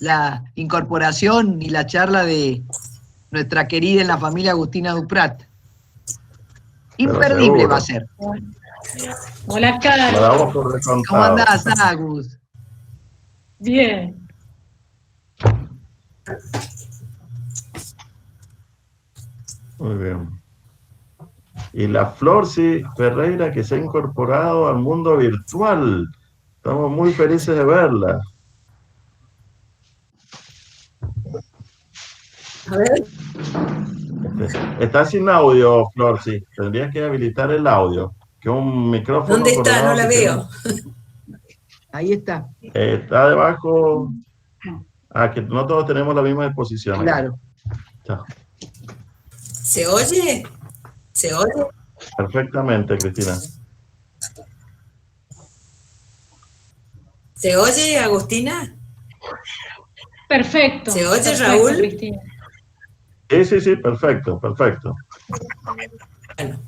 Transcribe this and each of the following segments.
la incorporación y la charla de nuestra querida en la familia Agustina Duprat. Imperdible va a ser. Hola, Caro. La damos por descontado. ¿Cómo andás, Agus? Bien. Muy bien. Y la Florci Ferreira, que se ha incorporado al mundo virtual. Estamos muy felices de verla. A ver. Está sin audio, Florci. Tendrías que habilitar el audio. Que un micrófono. ¿Dónde está? No la veo. Ahí está. Está debajo. Que no todos tenemos la misma disposición. Claro. Chao. ¿Se oye? ¿Se oye? Perfectamente, Cristina. ¿Se oye, Agustina? Perfecto. ¿Se oye, Perfecto, Raúl? Cristina. Sí, perfecto. Bueno.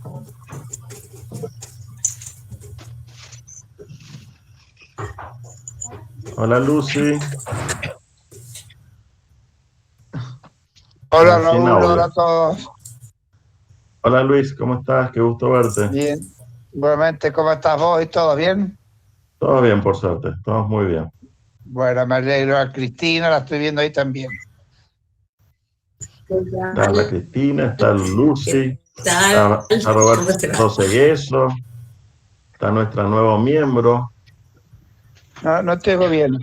Hola, Lucy. Hola, Raúl, hola a todos. Hola, Luis, ¿cómo estás? Qué gusto verte. Bien. Igualmente, ¿cómo estás vos? ¿Todo bien? Todo bien, por suerte. Estamos muy bien. Bueno, me alegro. A Cristina la estoy viendo ahí también. Está la Cristina, está Lucy, Está Roberto Segueso, está nuestra nueva miembro. No te oigo bien.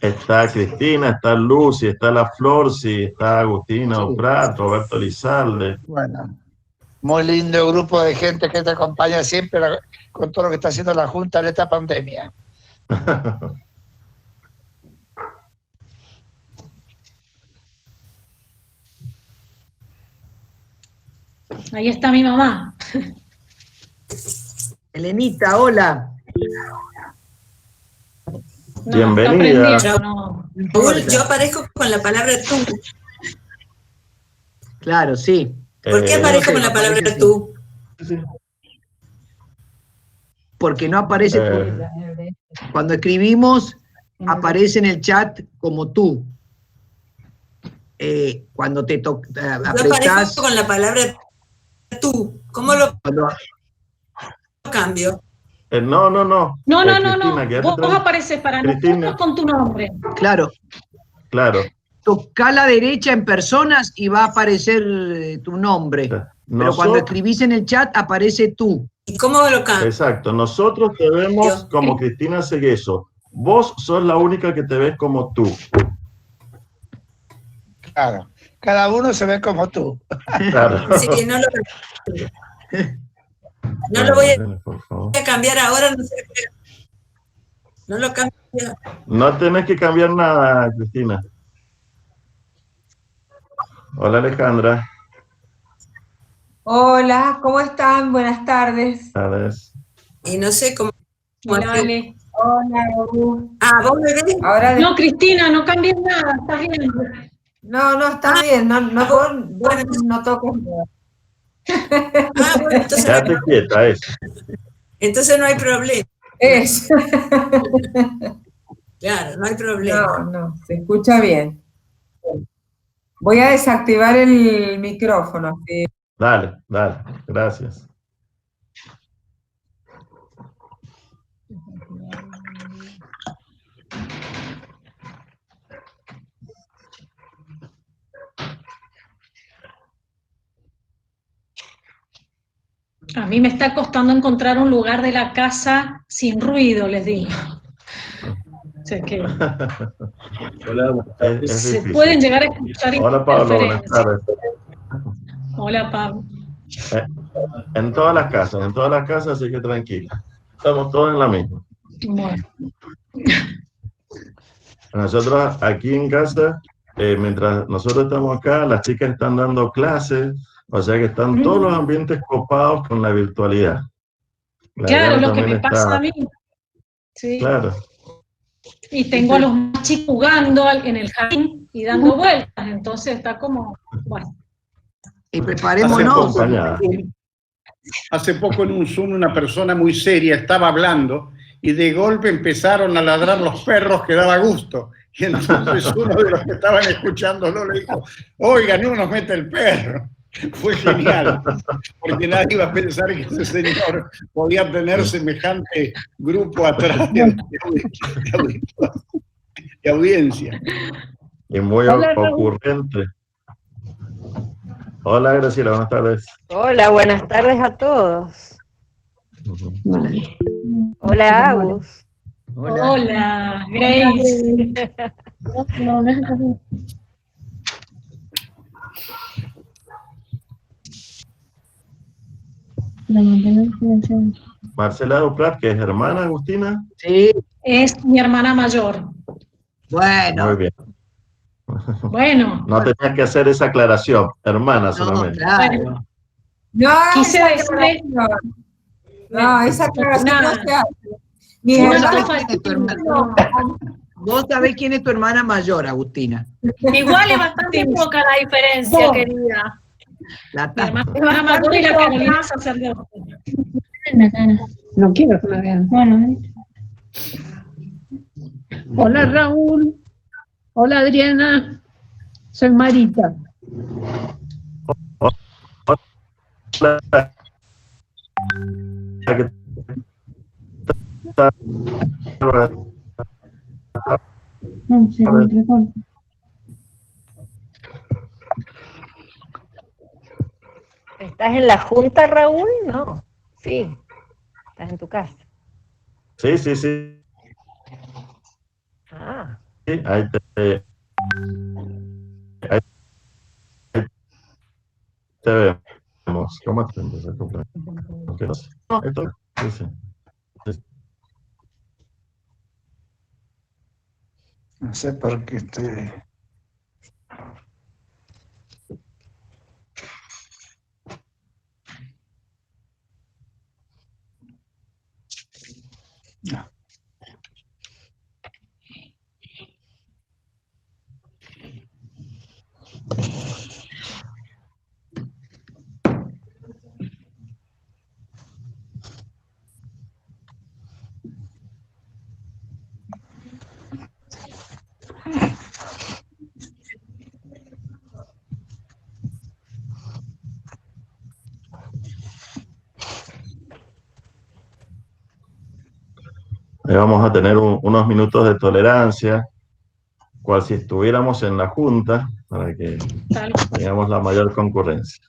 Está Cristina, está Lucy, está la Florci, está Agustina Duprat, Roberto Lizalde. Bueno, muy lindo grupo de gente que te acompaña siempre con todo lo que está haciendo la Junta en esta pandemia. Ahí está mi mamá. Elenita, hola. No, Bienvenida. Raúl, yo aparezco con la palabra tú. Claro, sí. ¿Por qué aparezco con la palabra tú? Porque no aparece. Cuando escribimos, aparece en el chat como tú. Cuando te Yo apretás. aparezco con la palabra tú. ¿Cómo lo cambio? No. No. Cristina, Vos apareces para nosotros con tu nombre. Claro. Tocá a la derecha en personas y va a aparecer tu nombre. Pero cuando escribís en el chat, aparece tú. ¿Y cómo lo cambio? Exacto. Nosotros te vemos como Cristina Segueso. Vos sos la única que te ves como tú. Claro. Cada uno se ve como tú. Claro. Así que no lo voy a cambiar ahora. No lo cambio. No tenés que cambiar nada, Cristina. Hola, Alejandra. Hola, ¿cómo están? Buenas tardes. Y no sé cómo. Hola, Ale. Hola, Raúl. ¿vos me ves? Ahora No, Cristina, no cambies nada, estás bien. No, está bien, no toques nada. Bueno, entonces Quédate quieta, eso. Entonces no hay problema. Eso. Claro, no hay problema. No, se escucha bien. Voy a desactivar el micrófono. ¿Sí? Dale, gracias. A mí me está costando encontrar un lugar de la casa sin ruido, les digo. O sea que se pueden llegar a escuchar. Hola, Pablo, buenas tardes. Hola, Pablo. En todas las casas, así que tranquila. Estamos todos en la misma. Bueno. Nosotros aquí en casa, mientras nosotros estamos acá, las chicas están dando clases, o sea que están todos los ambientes copados con la virtualidad. Claro, lo que me pasa a mí. Sí. Claro. Y tengo a los más chicos jugando en el jardín y dando vueltas, entonces está como, bueno. Y preparémonos. Hace poco en un Zoom una persona muy seria estaba hablando y de golpe empezaron a ladrar los perros que daba gusto. Y entonces uno de los que estaban escuchándolo le dijo, oiga, no nos mete el perro. Fue genial, porque nadie iba a pensar que ese señor podía tener semejante grupo atrás de audiencia. Y muy ocurrente. Hola, Graciela, buenas tardes. Hola, buenas tardes a todos. Hola, Agus. Hola, Grace. Marcela Duprat, que es hermana Agustina. Sí. Es mi hermana mayor. Bueno. Muy bien. Bueno. No tenías que hacer esa aclaración, hermana solamente. Claro. No, quise decirle. No, esa aclaración no se hace. Ni ¿Vos hermana, sabés quién es tu hermana? ¿Vos sabés quién es tu hermana mayor, Agustina? Igual es bastante poca la diferencia, querida. La Mi hermana mayor y la Carolina sacerdote. No quiero que me vean. Bueno. Hola, Raúl. Hola, Adriana. Soy Marita. ¿Estás en la junta, Raúl? No. Sí. Estás en tu casa. Sí, sí, sí. Ah. Sí, ahí te vemos. ¿Cómo te empiezas a comprar? Sí, sí. No sé por qué estoy... No. Ahí vamos a tener unos minutos de tolerancia, cual si estuviéramos en la junta, para que tengamos la mayor concurrencia.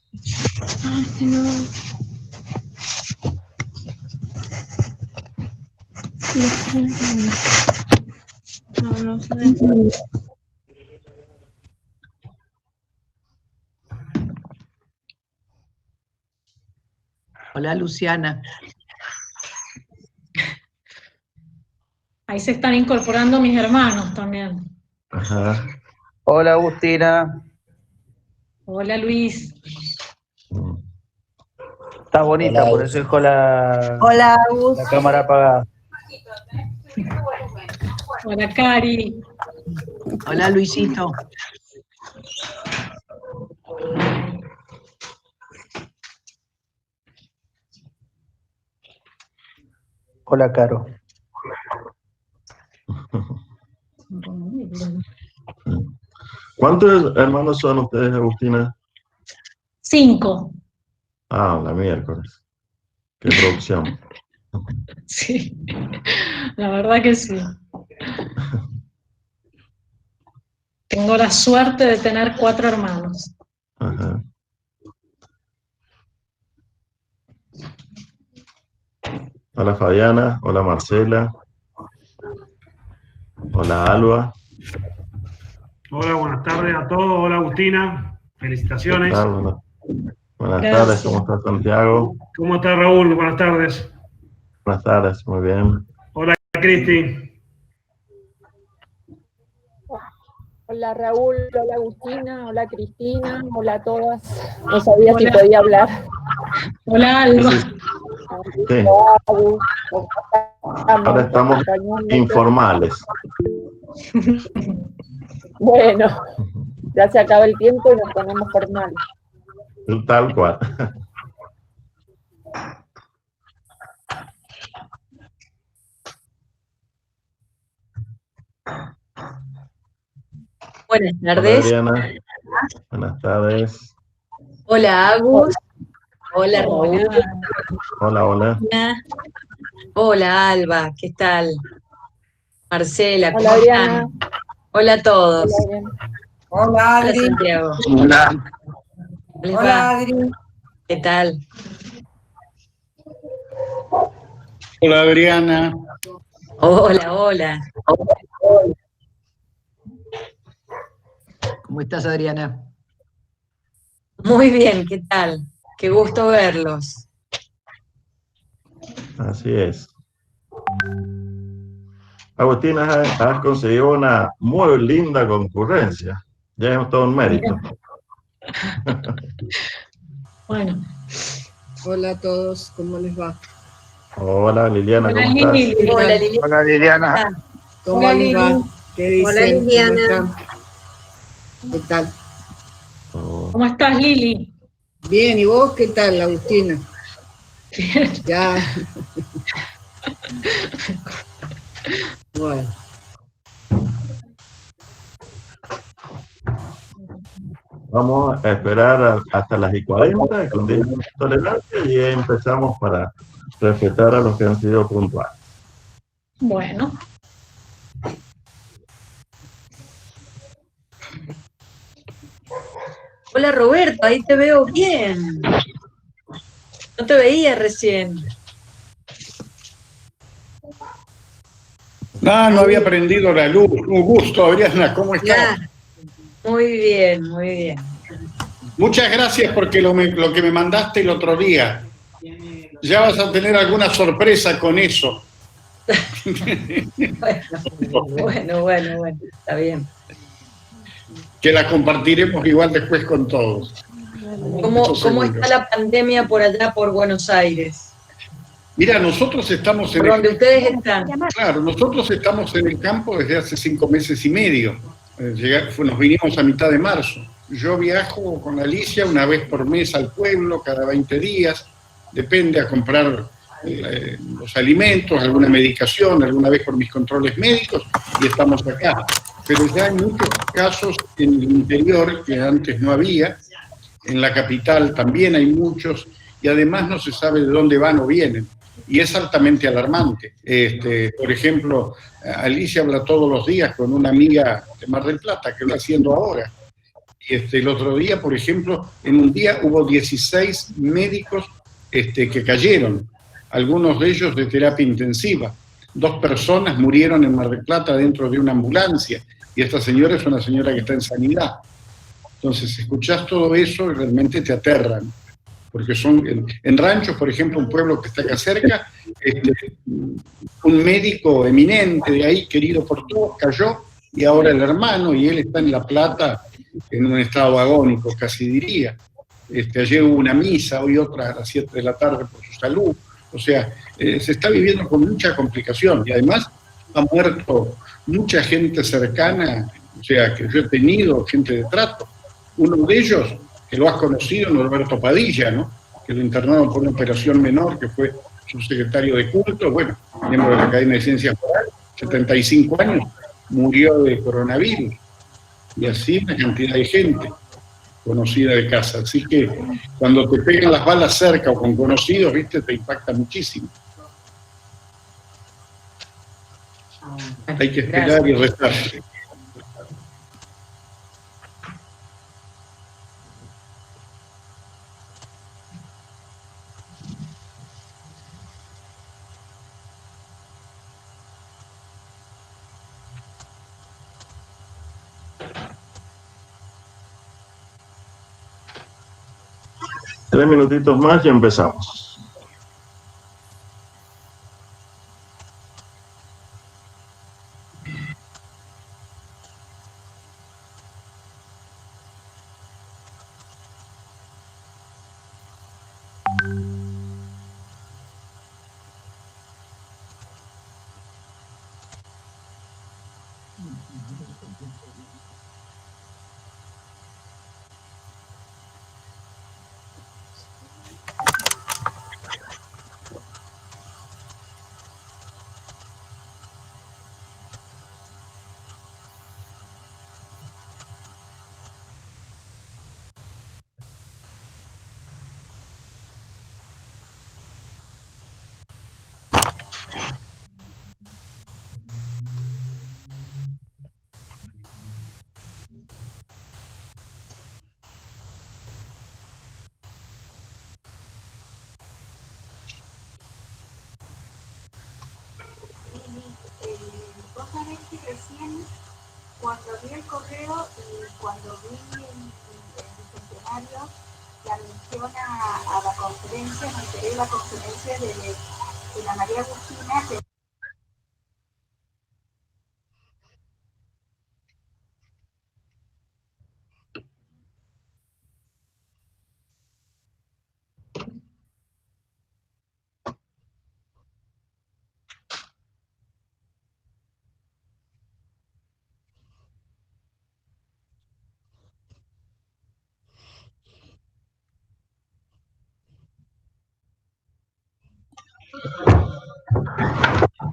No sé. Hola, Luciana. Ahí se están incorporando mis hermanos también. Ajá. Hola, Agustina. Hola, Luis. Estás bonita, Hola, por eso dejo la cámara apagada. Hola, Cari. Hola, Luisito. Hola, Caro. ¿Cuántos hermanos son ustedes, Agustina? 5. Ah, la miércoles. Qué producción. Sí, la verdad que sí. Tengo la suerte de tener 4 hermanos. Ajá. Hola, Fabiana. Hola, Marcela. Hola, Alba. Hola, buenas tardes a todos. Hola, Agustina. Felicitaciones. ¿Qué tal? Buenas tardes. ¿Cómo está Santiago? ¿Cómo está Raúl? Buenas tardes. Buenas tardes, muy bien. Hola, Cristi. Hola Raúl, hola Agustina, hola Cristina, hola a todas. No sabía si podía hablar. Hola Alba. Sí. Ahora estamos informales. Bueno, ya se acaba el tiempo y nos ponemos formales. Tal cual. Buenas tardes. Hola, Adriana. Buenas tardes. Hola, Agus. Hola, Raúl. Hola, hola. Hola, Alba. ¿Qué tal? Marcela, ¿cómo Hola, Adriana. están? Hola a todos. Hola, Adriana. Hola, Hola, Adri. Santiago. Hola. ¿Les Hola, va? Adri. ¿Qué tal? Hola, Adriana. Hola, hola. ¿Cómo estás, Adriana? Muy bien, ¿qué tal? Qué gusto verlos. Así es. Agustín, has conseguido una muy linda concurrencia. Ya es todo un mérito. Bueno. Hola a todos, ¿cómo les va? Hola, Liliana, Hola, ¿cómo estás? Lili. Hola, Lili. Hola, Liliana. ¿Cómo Hola, les va? Lili. ¿Qué dicen? Hola, Liliana. ¿Cómo están? ¿Qué tal? ¿Cómo estás, Lili? Bien, ¿y vos qué tal, Agustina? Bien. Ya. Bueno. Vamos a esperar hasta las 40 con 10 minutos de tolerancia y empezamos para respetar a los que han sido puntuales. Bueno. Hola, Roberto, ahí te veo bien. No te veía recién. No había prendido la luz. Un gusto, Adriana, ¿cómo estás? Muy bien, muy bien. Muchas gracias porque lo que me mandaste el otro día. Ya vas a tener alguna sorpresa con eso. Bueno, está bien. Que la compartiremos igual después con todos. ¿Cómo está la pandemia por allá, por Buenos Aires? Mira, nosotros estamos Por donde ustedes están. Claro, nosotros estamos en el campo desde hace 5 meses y medio. Nos vinimos a mitad de marzo. Yo viajo con Alicia una vez por mes al pueblo, cada 20 días, depende, a comprar los alimentos, alguna medicación, alguna vez por mis controles médicos, y estamos acá. Pero ya hay muchos casos en el interior que antes no había, en la capital también hay muchos, y además no se sabe de dónde van o vienen. Y es altamente alarmante. Por ejemplo, Alicia habla todos los días con una amiga de Mar del Plata, que lo está haciendo ahora. Y el otro día, por ejemplo, en un día hubo 16 médicos que cayeron, algunos de ellos de terapia intensiva. 2 personas murieron en Mar del Plata dentro de una ambulancia, y esta señora es una señora que está en sanidad. Entonces, escuchás todo eso y realmente te aterran. Porque son, en Ranchos, por ejemplo, un pueblo que está acá cerca, un médico eminente de ahí, querido por todos, cayó, y ahora el hermano, y él está en La Plata en un estado agónico, casi diría. Ayer hubo una misa, hoy otra a las 7 de la tarde por su salud. O sea, se está viviendo con mucha complicación, y además ha muerto mucha gente cercana, o sea, que yo he tenido, gente de trato. Uno de ellos, que lo has conocido, Norberto Padilla, ¿no? Que lo internaron por una operación menor, que fue subsecretario de culto, bueno, miembro de la Academia de Ciencias Morales, 75 años, murió de coronavirus. Y así una cantidad de gente conocida de casa. Así que cuando te pegan las balas cerca o con conocidos, viste, te impacta muchísimo. Hay que esperar y rezar. Tres minutitos más y empezamos. cuando vi el correo y cuando vi el bicentenario, la mención a la conferencia, me enteré de la conferencia de la María Agustina, que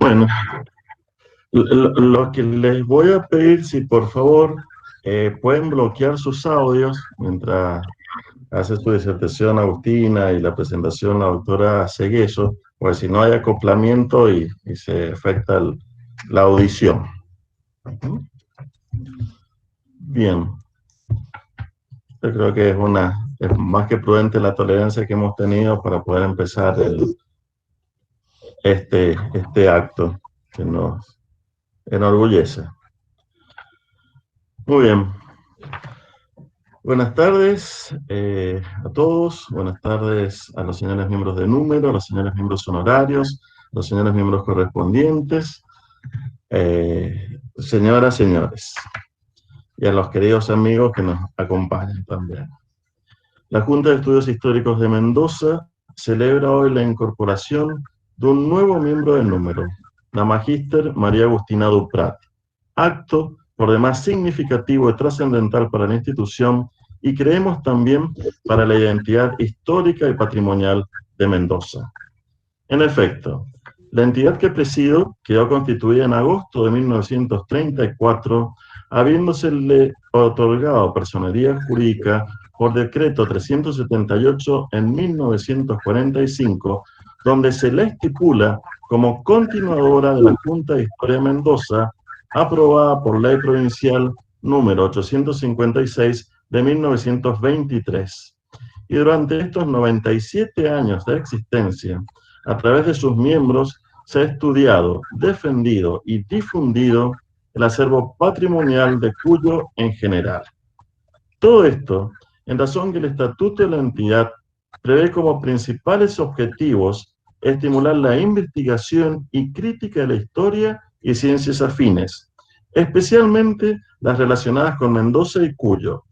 Bueno, lo que les voy a pedir, si por favor pueden bloquear sus audios mientras hace su disertación Agustina y la presentación la doctora Segueso, porque si no hay acoplamiento y se afecta la audición. Bien. Yo creo que es más que prudente la tolerancia que hemos tenido para poder empezar este acto que nos enorgullece. Muy bien. Buenas tardes a todos. Buenas tardes a los señores miembros de número, a los señores miembros honorarios, a los señores miembros correspondientes, señoras, señores, y a los queridos amigos que nos acompañan también. La Junta de Estudios Históricos de Mendoza celebra hoy la incorporación de un nuevo miembro del número, la Magíster María Agustina Duprat, acto por demás significativo y trascendental para la institución y creemos también para la identidad histórica y patrimonial de Mendoza. En efecto, la entidad que presido quedó constituida en agosto de 1934, habiéndosele otorgado personería jurídica por decreto 378 en 1945, donde se le estipula como continuadora de la Junta de Historia de Mendoza, aprobada por Ley Provincial número 856 de 1923. Y durante estos 97 años de existencia, a través de sus miembros, se ha estudiado, defendido y difundido el acervo patrimonial de Cuyo en general. Todo esto en razón que el Estatuto de la entidad prevé como principales objetivos estimular la investigación y crítica de la historia y ciencias afines, especialmente las relacionadas con Mendoza y Cuyo,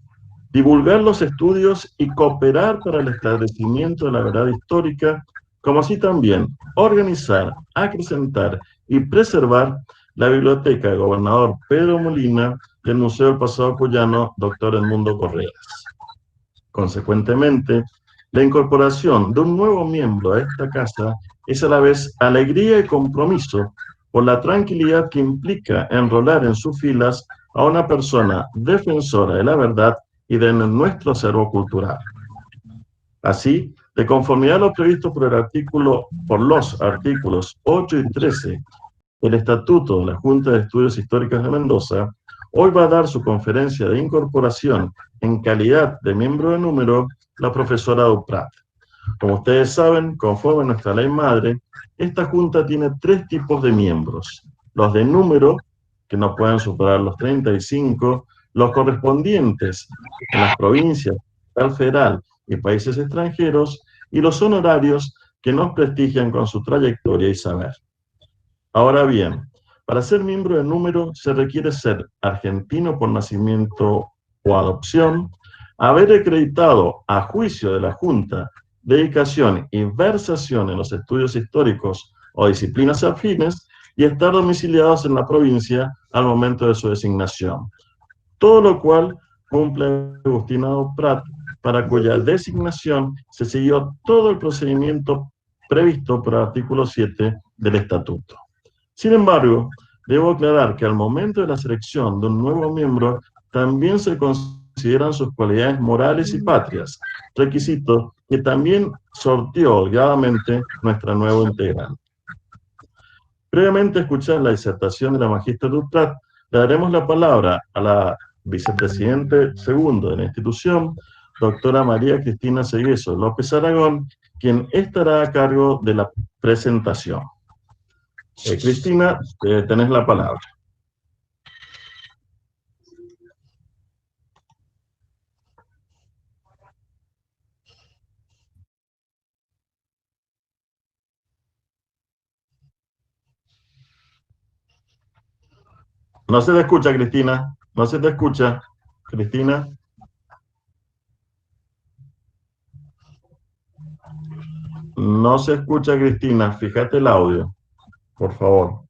divulgar los estudios y cooperar para el esclarecimiento de la verdad histórica, como así también organizar, acrecentar y preservar la biblioteca del gobernador Pedro Molina del Museo del Pasado Cuyano, Dr. Edmundo Correas. Consecuentemente, la incorporación de un nuevo miembro a esta casa es a la vez alegría y compromiso por la tranquilidad que implica enrolar en sus filas a una persona defensora de la verdad y de nuestro acervo cultural. Así, de conformidad a lo previsto por los artículos 8 y 13 del Estatuto de la Junta de Estudios Históricos de Mendoza, hoy va a dar su conferencia de incorporación en calidad de miembro de número la profesora Duprat. Como ustedes saben, conforme a nuestra ley madre, esta junta tiene 3 tipos de miembros: los de número, que no pueden superar los 35, los correspondientes en las provincias, federal y países extranjeros, y los honorarios que nos prestigian con su trayectoria y saber. Ahora bien, para ser miembro de número se requiere ser argentino por nacimiento o adopción, haber acreditado a juicio de la Junta dedicación y versación en los estudios históricos o disciplinas afines y estar domiciliados en la provincia al momento de su designación. Todo lo cual cumple Agustina Duprat, para cuya designación se siguió todo el procedimiento previsto por el artículo 7 del Estatuto. Sin embargo, debo aclarar que al momento de la selección de un nuevo miembro también se consideran sus cualidades morales y patrias, requisito que también sorteó holgadamente nuestra nueva integrante. Previamente a escuchar la disertación de la Magíster Duprat, le daremos la palabra a la vicepresidente segundo de la institución, doctora María Cristina Segueso López Aragón, quien estará a cargo de la presentación. Cristina, tenés la palabra. No se te escucha, Cristina. No se te escucha, Cristina. No se escucha, Cristina. Fíjate el audio, por favor.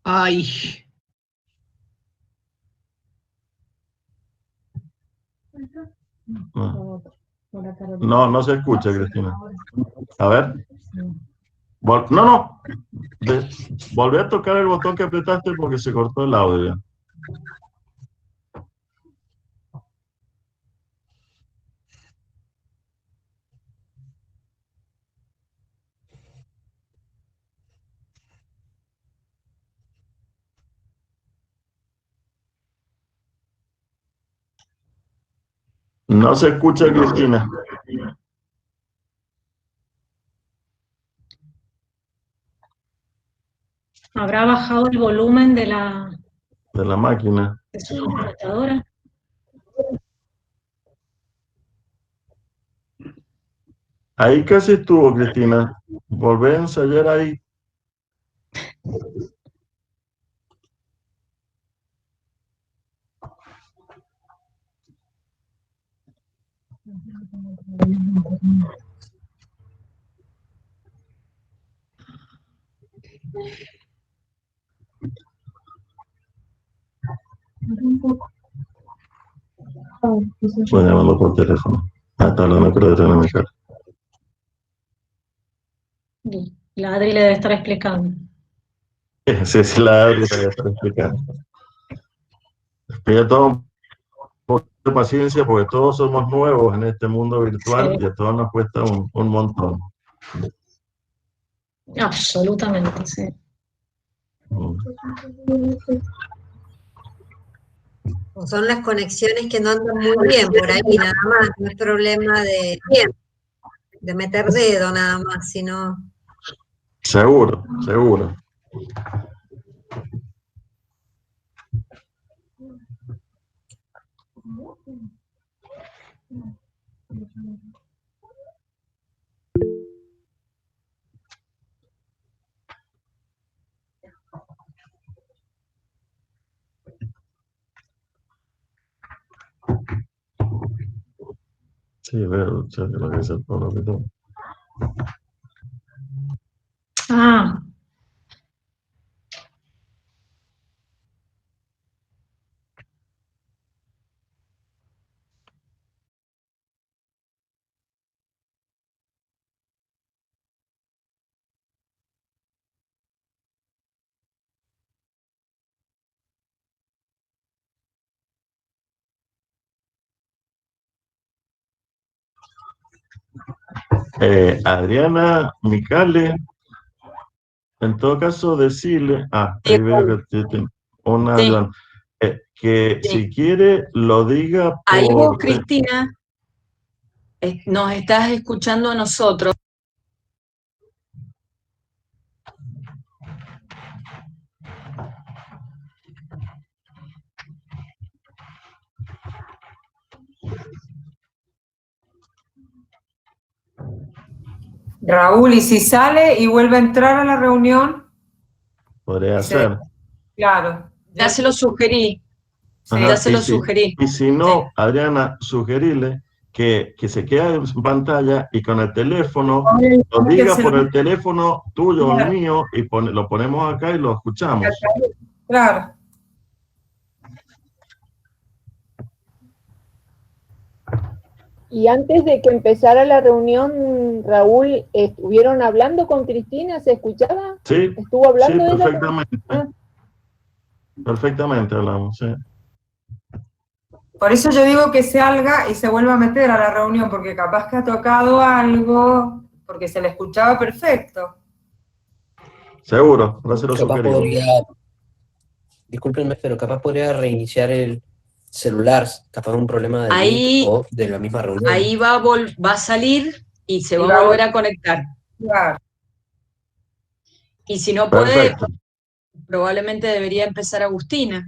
Ay. No, no se escucha, Cristina. A ver. No. Volví a tocar el botón que apretaste porque se cortó el audio. No se escucha, Cristina. ¿Habrá bajado el volumen de la máquina? de su computadora? Ahí casi estuvo, Cristina. Volvé a ensayar ahí. Voy llamando por teléfono. Está hablando por detrás de mi cara. La Adri le debe estar explicando. Sí, la Adri le debe estar explicando. Pide todo un poco de paciencia porque todos somos nuevos en este mundo virtual y a todos nos cuesta un montón. Absolutamente, sí. Son las conexiones que no andan muy bien por ahí, nada más. No es problema de meter dedo nada más, sino... Seguro. Sí, veo lo que dice el pueblo. Ah. Adriana Micale, en todo caso decirle, ahí veo que tiene una Adriana, que si quiere lo diga por... Ahí vos, Cristina, nos estás escuchando a nosotros. Raúl, ¿y si sale y vuelve a entrar a la reunión? Podría ser. Claro. Ya se lo sugerí. Ajá, ya se lo sugerí. Y si no, Adriana, sugerirle que se quede en pantalla y con el teléfono, lo diga por el teléfono tuyo o el mío y lo ponemos acá y lo escuchamos. Claro. Y antes de que empezara la reunión, Raúl, ¿estuvieron hablando con Cristina? ¿Se escuchaba? Sí. ¿Estuvo hablando sí, ella? perfectamente. Perfectamente hablamos, sí. Por eso yo digo que salga y se vuelva a meter a la reunión, porque capaz que ha tocado algo, porque se le escuchaba perfecto. Seguro, se lo sugerimos. Discúlpenme, pero capaz podría reiniciar el celular, capaz un problema de link o de la misma reunión. Ahí va a salir y se va a volver a conectar. Claro. Y si no puede, probablemente debería empezar Agustina.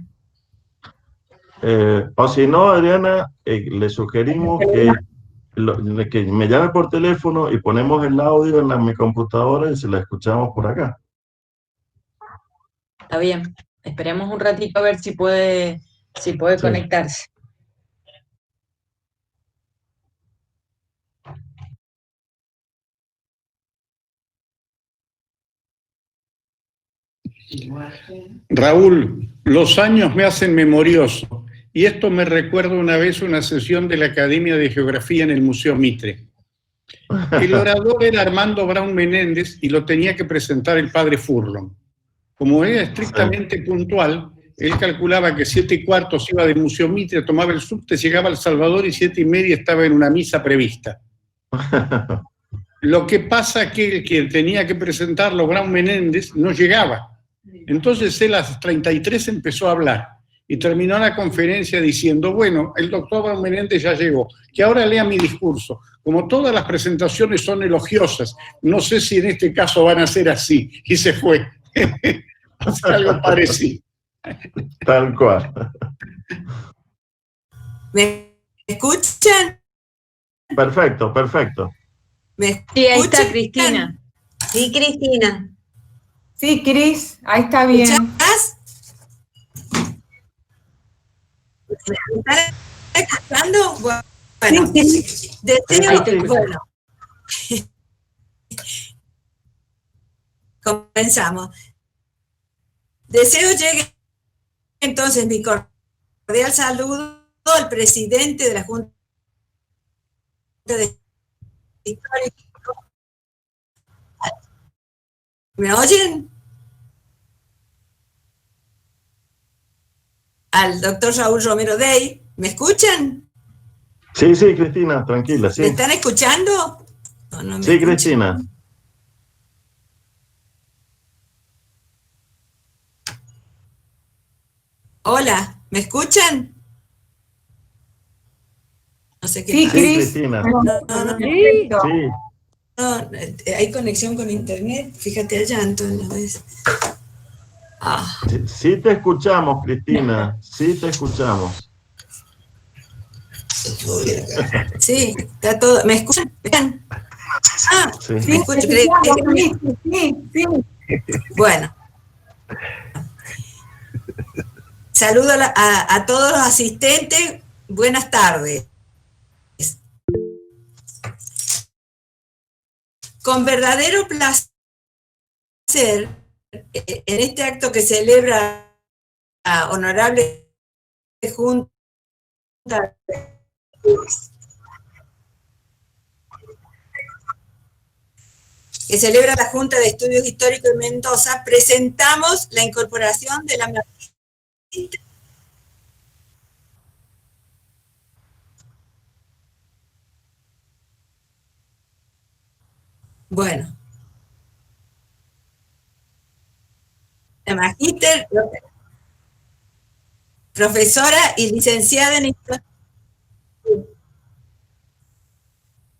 O si no, Adriana, le sugerimos que me llame por teléfono y ponemos el audio en mi computadora y se la escuchamos por acá. Está bien. Esperemos un ratito a ver si puede conectarse. Raúl, los años me hacen memorioso y esto me recuerda una vez una sesión de la Academia de Geografía en el Museo Mitre. El orador era Armando Brown Menéndez y lo tenía que presentar el padre Furlong. Como era estrictamente puntual, él calculaba que 7:15 iba del Museo Mitre, tomaba el subte, llegaba a El Salvador y 7:30 estaba en una misa prevista. Lo que pasa es que el que tenía que presentarlo, Brown Menéndez, no llegaba. Entonces él a las 33 empezó a hablar y terminó la conferencia diciendo, bueno, el doctor Brown Menéndez ya llegó, que ahora lea mi discurso. Como todas las presentaciones son elogiosas, no sé si en este caso van a ser así. Y se fue. O sea, algo parecido. Tal cual. ¿Me escuchan? Perfecto, perfecto. Sí, ahí está Cristina. Sí, Cristina. Sí, Cris, ahí está bien. ¿Estás? ¿Me están escuchando? Bueno, deseo, bueno. Comenzamos. Deseo llegue entonces mi cordial saludo al presidente de la Junta de Histórico. ¿Me oyen? Al doctor Raúl Romero Dey. ¿Me escuchan? Sí, sí, Cristina, tranquila, sí. ¿Me están escuchando? No me sí, escuchan. Cristina. Hola, ¿me escuchan? No sé qué. Sí, pasa. Cris. Cristina. No, Sí. no, hay conexión con internet. Fíjate allá, Antonio. ¿Ves? Ah. Sí te escuchamos, Cristina. Sí te escuchamos. Sí, está todo. ¿Me escuchan? ¿Vean? Ah, Sí. ¿me escuchan? Sí. Bueno. Saludo a todos los asistentes. Buenas tardes. Con verdadero placer, en este acto que celebra la honorable Junta la Junta de Estudios Históricos de Mendoza, presentamos la incorporación de la Bueno. La magíster, profesora y licenciada en Historia.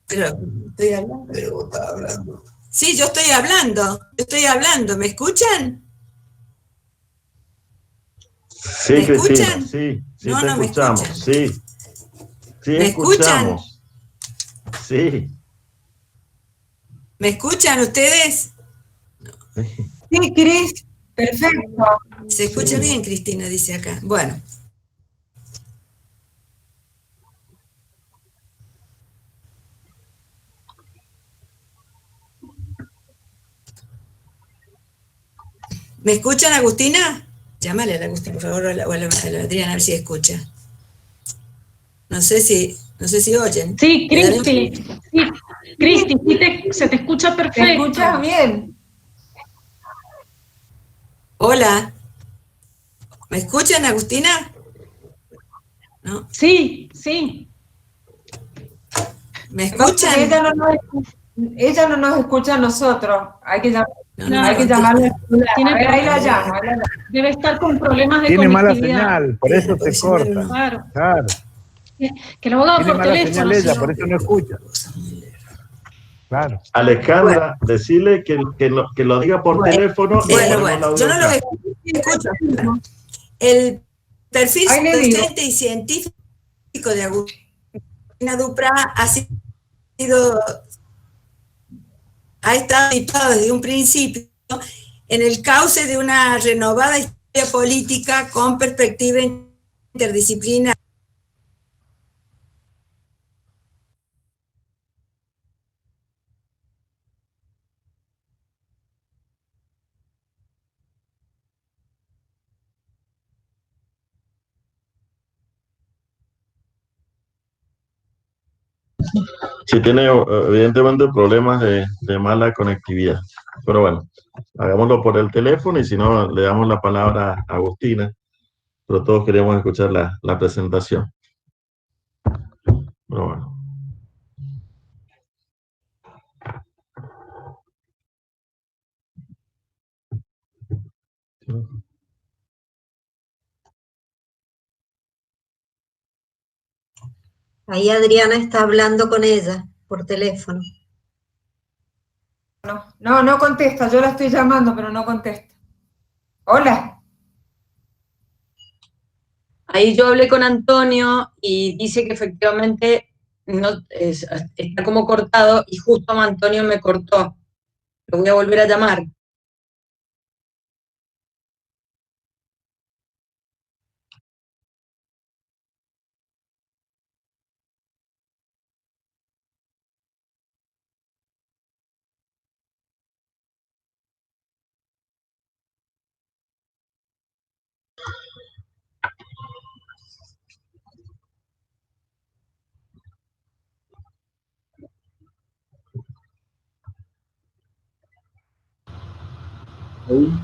Pero estoy hablando. Pero vos estás hablando. Sí, yo estoy hablando. ¿Me escuchan? Sí, ¿Me Cristina, escuchan? sí No, te no me escuchamos, escuchan. sí. Sí, ¿Me escuchan? escuchamos. Sí. ¿Me escuchan ustedes? Sí, Cris. Perfecto. Se escucha bien, Cristina, dice acá. Bueno. ¿Me escuchan, Agustina? Llámale a la Agustina, por favor, o a la Adriana, a ver si escucha. No sé si oyen. Sí, Cristi. Sí, Cristi, se te escucha perfecto. ¿Me escuchas bien? Hola. ¿Me escuchan, Agustina? ¿No? Sí, sí. ¿Me escuchan? Ella no nos escucha a nosotros. Hay que llamarla. Hay que llamarla. Ahí la llamo. Debe estar con problemas de Tiene mala conectividad. señal, por eso se corta. Claro. Que lo haga Tiene por mala teléfono. señal ella, si no. por eso no escucha. Claro. Alejandra, decirle que lo diga por teléfono. Bueno, yo no lo escucho. El perfil docente y científico de Agustina Duprá ha sido estado situado desde un principio en el cauce de una renovada historia política con perspectiva interdisciplinaria. Sí, tiene evidentemente problemas de mala conectividad. Pero bueno, hagámoslo por el teléfono y si no, le damos la palabra a Agustina. Pero todos queremos escuchar la presentación. Pero bueno. Ahí Adriana está hablando con ella por teléfono. No contesta, yo la estoy llamando, pero no contesta. Hola. Ahí yo hablé con Antonio y dice que efectivamente está como cortado y justo Antonio me cortó. Lo voy a volver a llamar.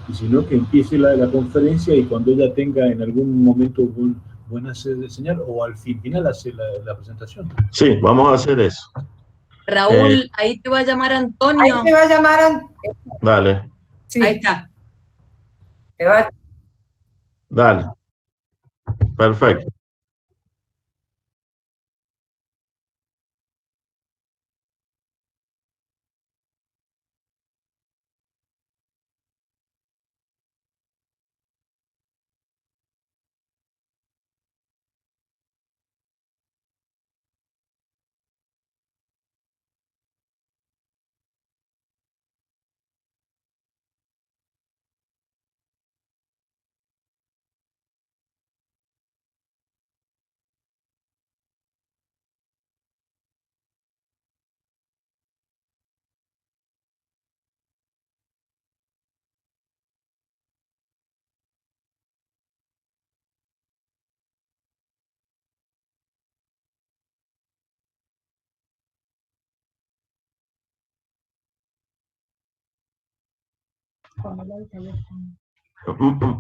Y si no, que empiece la conferencia y cuando ella tenga en algún momento buena señal o al final hace la presentación. Sí, vamos a hacer eso. Raúl, ahí te va a llamar Antonio. Ahí te va a llamar Antonio. Dale. Sí. Ahí está. Dale. Perfecto.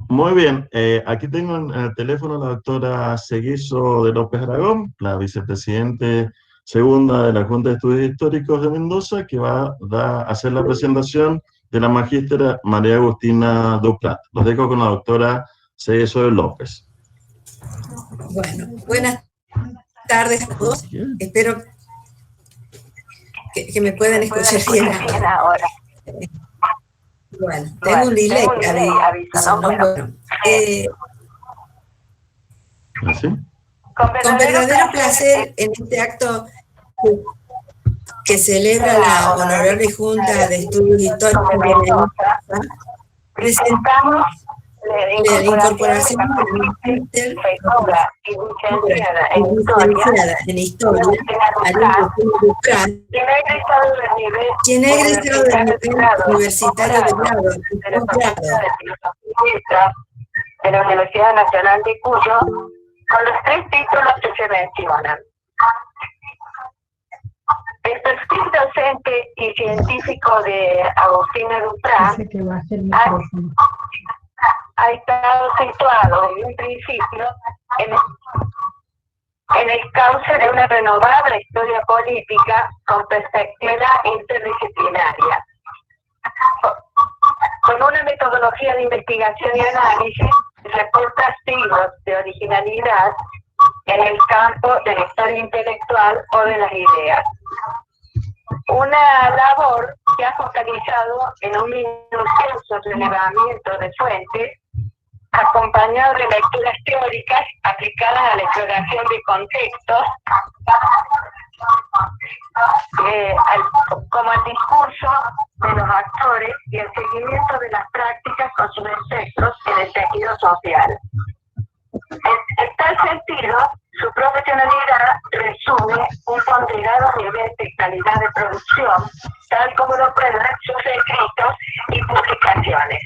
Muy bien, aquí tengo en el teléfono a la doctora Seguiso de López Aragón, la vicepresidente segunda de la Junta de Estudios Históricos de Mendoza, que va a hacer la presentación de la magístera María Agustina Duprat. Los dejo con la doctora Seguiso de López. Bueno, buenas tardes a todos. Espero que me puedan escuchar bien ahora. Bueno, tengo un delay, aviso, ¿no? Bueno, con verdadero placer en este acto que celebra la Honorable Junta de Estudios Históricos de Mendoza, presentamos la incorporación de la magíster en Historia, María Agustina Duprat, quien ha egresado del nivel universitario de grado y posgrado de la Universidad Nacional de Cuyo, con los 3 títulos que se mencionan. El perfil docente y científico de Agustina Duprat ha estado situado en un principio en el cauce de una renovada historia política con perspectiva interdisciplinaria, con una metodología de investigación y análisis que reporta siglos de originalidad en el campo de la historia intelectual o de las ideas. Una labor que ha focalizado en un minucioso relevamiento de fuentes, acompañado de lecturas teóricas aplicadas a la exploración de contextos como el discurso de los actores y el seguimiento de las prácticas con sus efectos en el tejido social. En tal sentido, su profesionalidad resume un ponderado nivel de calidad de producción, tal como lo prueban sus escritos y publicaciones.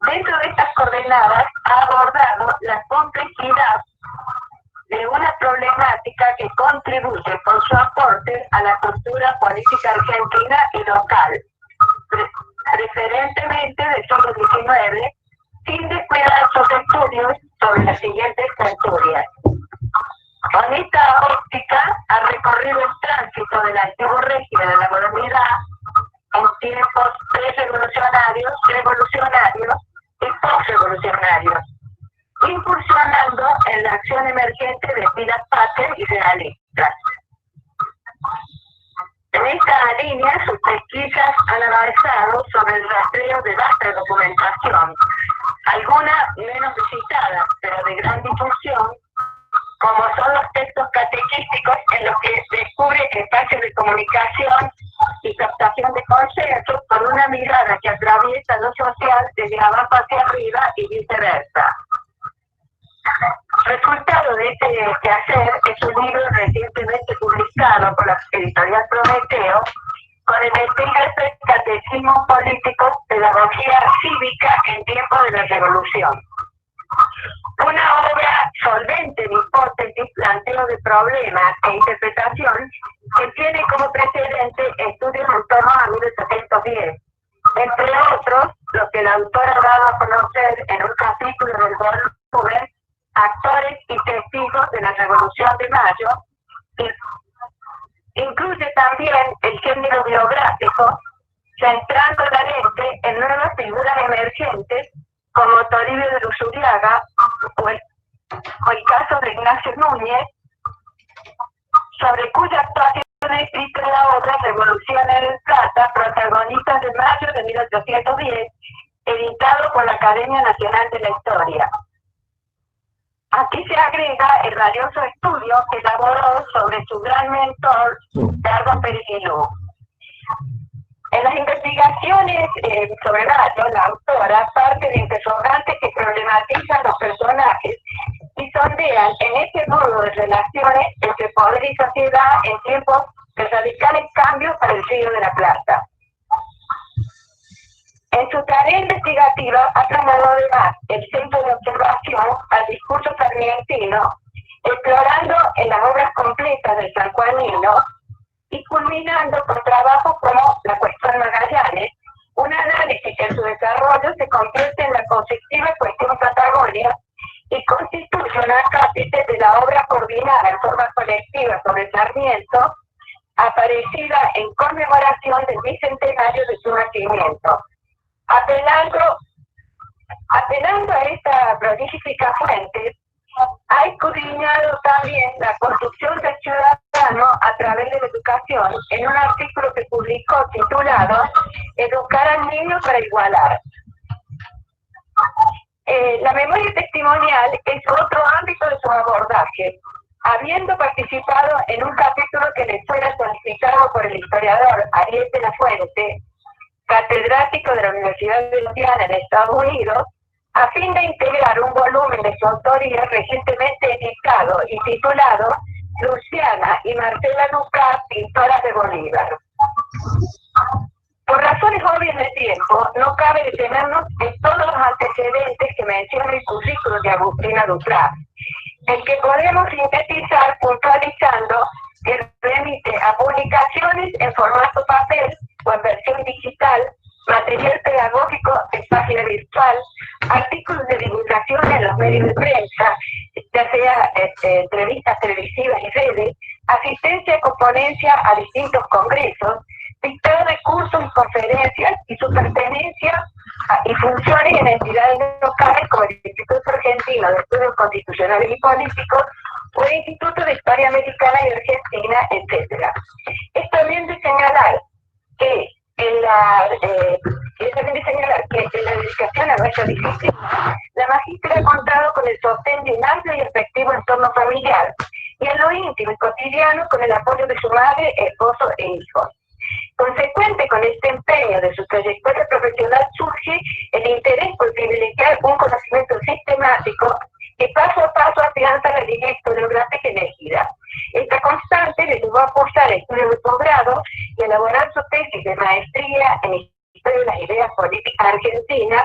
Dentro de estas coordenadas ha abordado la complejidad de una problemática que contribuye con su aporte a la cultura política argentina y local, preferentemente del siglo XIX, sin descuidar sus estudios sobre las siguientes tertulias. Con esta óptica ha recorrido el tránsito del antiguo régimen de la modernidad en tiempos pre-revolucionarios, revolucionarios y post-revolucionarios, incursionando en la acción emergente de pilas patrias y realistas. En esta línea, sus pesquisas han avanzado sobre el rastreo de vasta documentación, alguna menos visitada, pero de gran difusión, como son los textos catequísticos en los que descubre espacios de comunicación y captación de consensos con una mirada que atraviesa lo social desde abajo hacia arriba y viceversa. Resultado de este quehacer es un libro recientemente publicado por la editorial Prometeo con el epígrafe Catecismo Político, Pedagogía Cívica en tiempos de la Revolución. Una obra solvente de hipótesis, planteo de problemas e interpretación que tiene como precedente estudios en torno a 1710. Entre otros, lo que el autor ha dado a conocer en un capítulo del volumen Actores y Testigos de la Revolución de Mayo, incluye también el género biográfico, centrando la lente en nuevas figuras emergentes como Toribio de Luzuriaga o el caso de Ignacio Núñez, sobre cuya actuación ha escrito la obra Revolución en el Plata, protagonistas de mayo de 1810, editado por la Academia Nacional de la Historia. Aquí se agrega el valioso estudio que elaboró sobre su gran mentor, Dardo Periguilú. En las investigaciones sobre Mayo, la autora parte de interrogantes que problematizan los personajes y sondean en este modo de relaciones entre poder y sociedad en tiempos de radicales cambios para el Río de la Plata. En su tarea investigativa ha trasladado además el centro de observación al discurso sarmientino, explorando en las obras completas del sanjuanino y culminando con trabajos como La Cuestión Magallanes, un análisis que en su desarrollo se convierte en la conflictiva Cuestión Patagonia y constituye una cápite de la obra coordinada en forma colectiva sobre Sarmiento, aparecida en conmemoración del bicentenario de su nacimiento. Apelando a esta prolífica fuente, ha escudriñado también la construcción del ciudadano a través de la educación en un artículo que publicó titulado Educar al niño para igualar. La memoria testimonial es otro ámbito de su abordaje. Habiendo participado en un capítulo que le fuera solicitado por el historiador Ariel de la Fuente, catedrático de la Universidad de Indiana en Estados Unidos, a fin de integrar un volumen de su autoría recientemente editado y titulado Luciana y Marcela Luca, pintoras de Bolívar. Por razones obvias de tiempo, no cabe detenernos en todos los antecedentes que menciona el currículo de Agustina Ducrá, el que podemos sintetizar puntualizando que remite a publicaciones en formato papel o en versión digital, material pedagógico en página virtual, artículos de divulgación en los medios de prensa, ya sea entrevistas televisivas y redes, asistencia con ponencia a distintos congresos, dictado de cursos y conferencias y su pertenencia y funciones en entidades locales como el Instituto Argentino de Estudios Constitucionales y Políticos o el Instituto de Historia Americana y Argentina, etc. Es también de señalar que en la dedicación a nuestra disciplina, la magíster ha contado con el sostén de un amplio y efectivo entorno familiar, y en lo íntimo y cotidiano con el apoyo de su madre, esposo e hijos. Consecuente con este empeño de su trayectoria profesional surge el interés por privilegiar un conocimiento sistemático que paso a paso afianza la línea historiográfica elegida. Esta constante le llevó a cursar estudios de posgrado y elaborar su tesis de maestría en Historia de las Ideas Políticas Argentinas,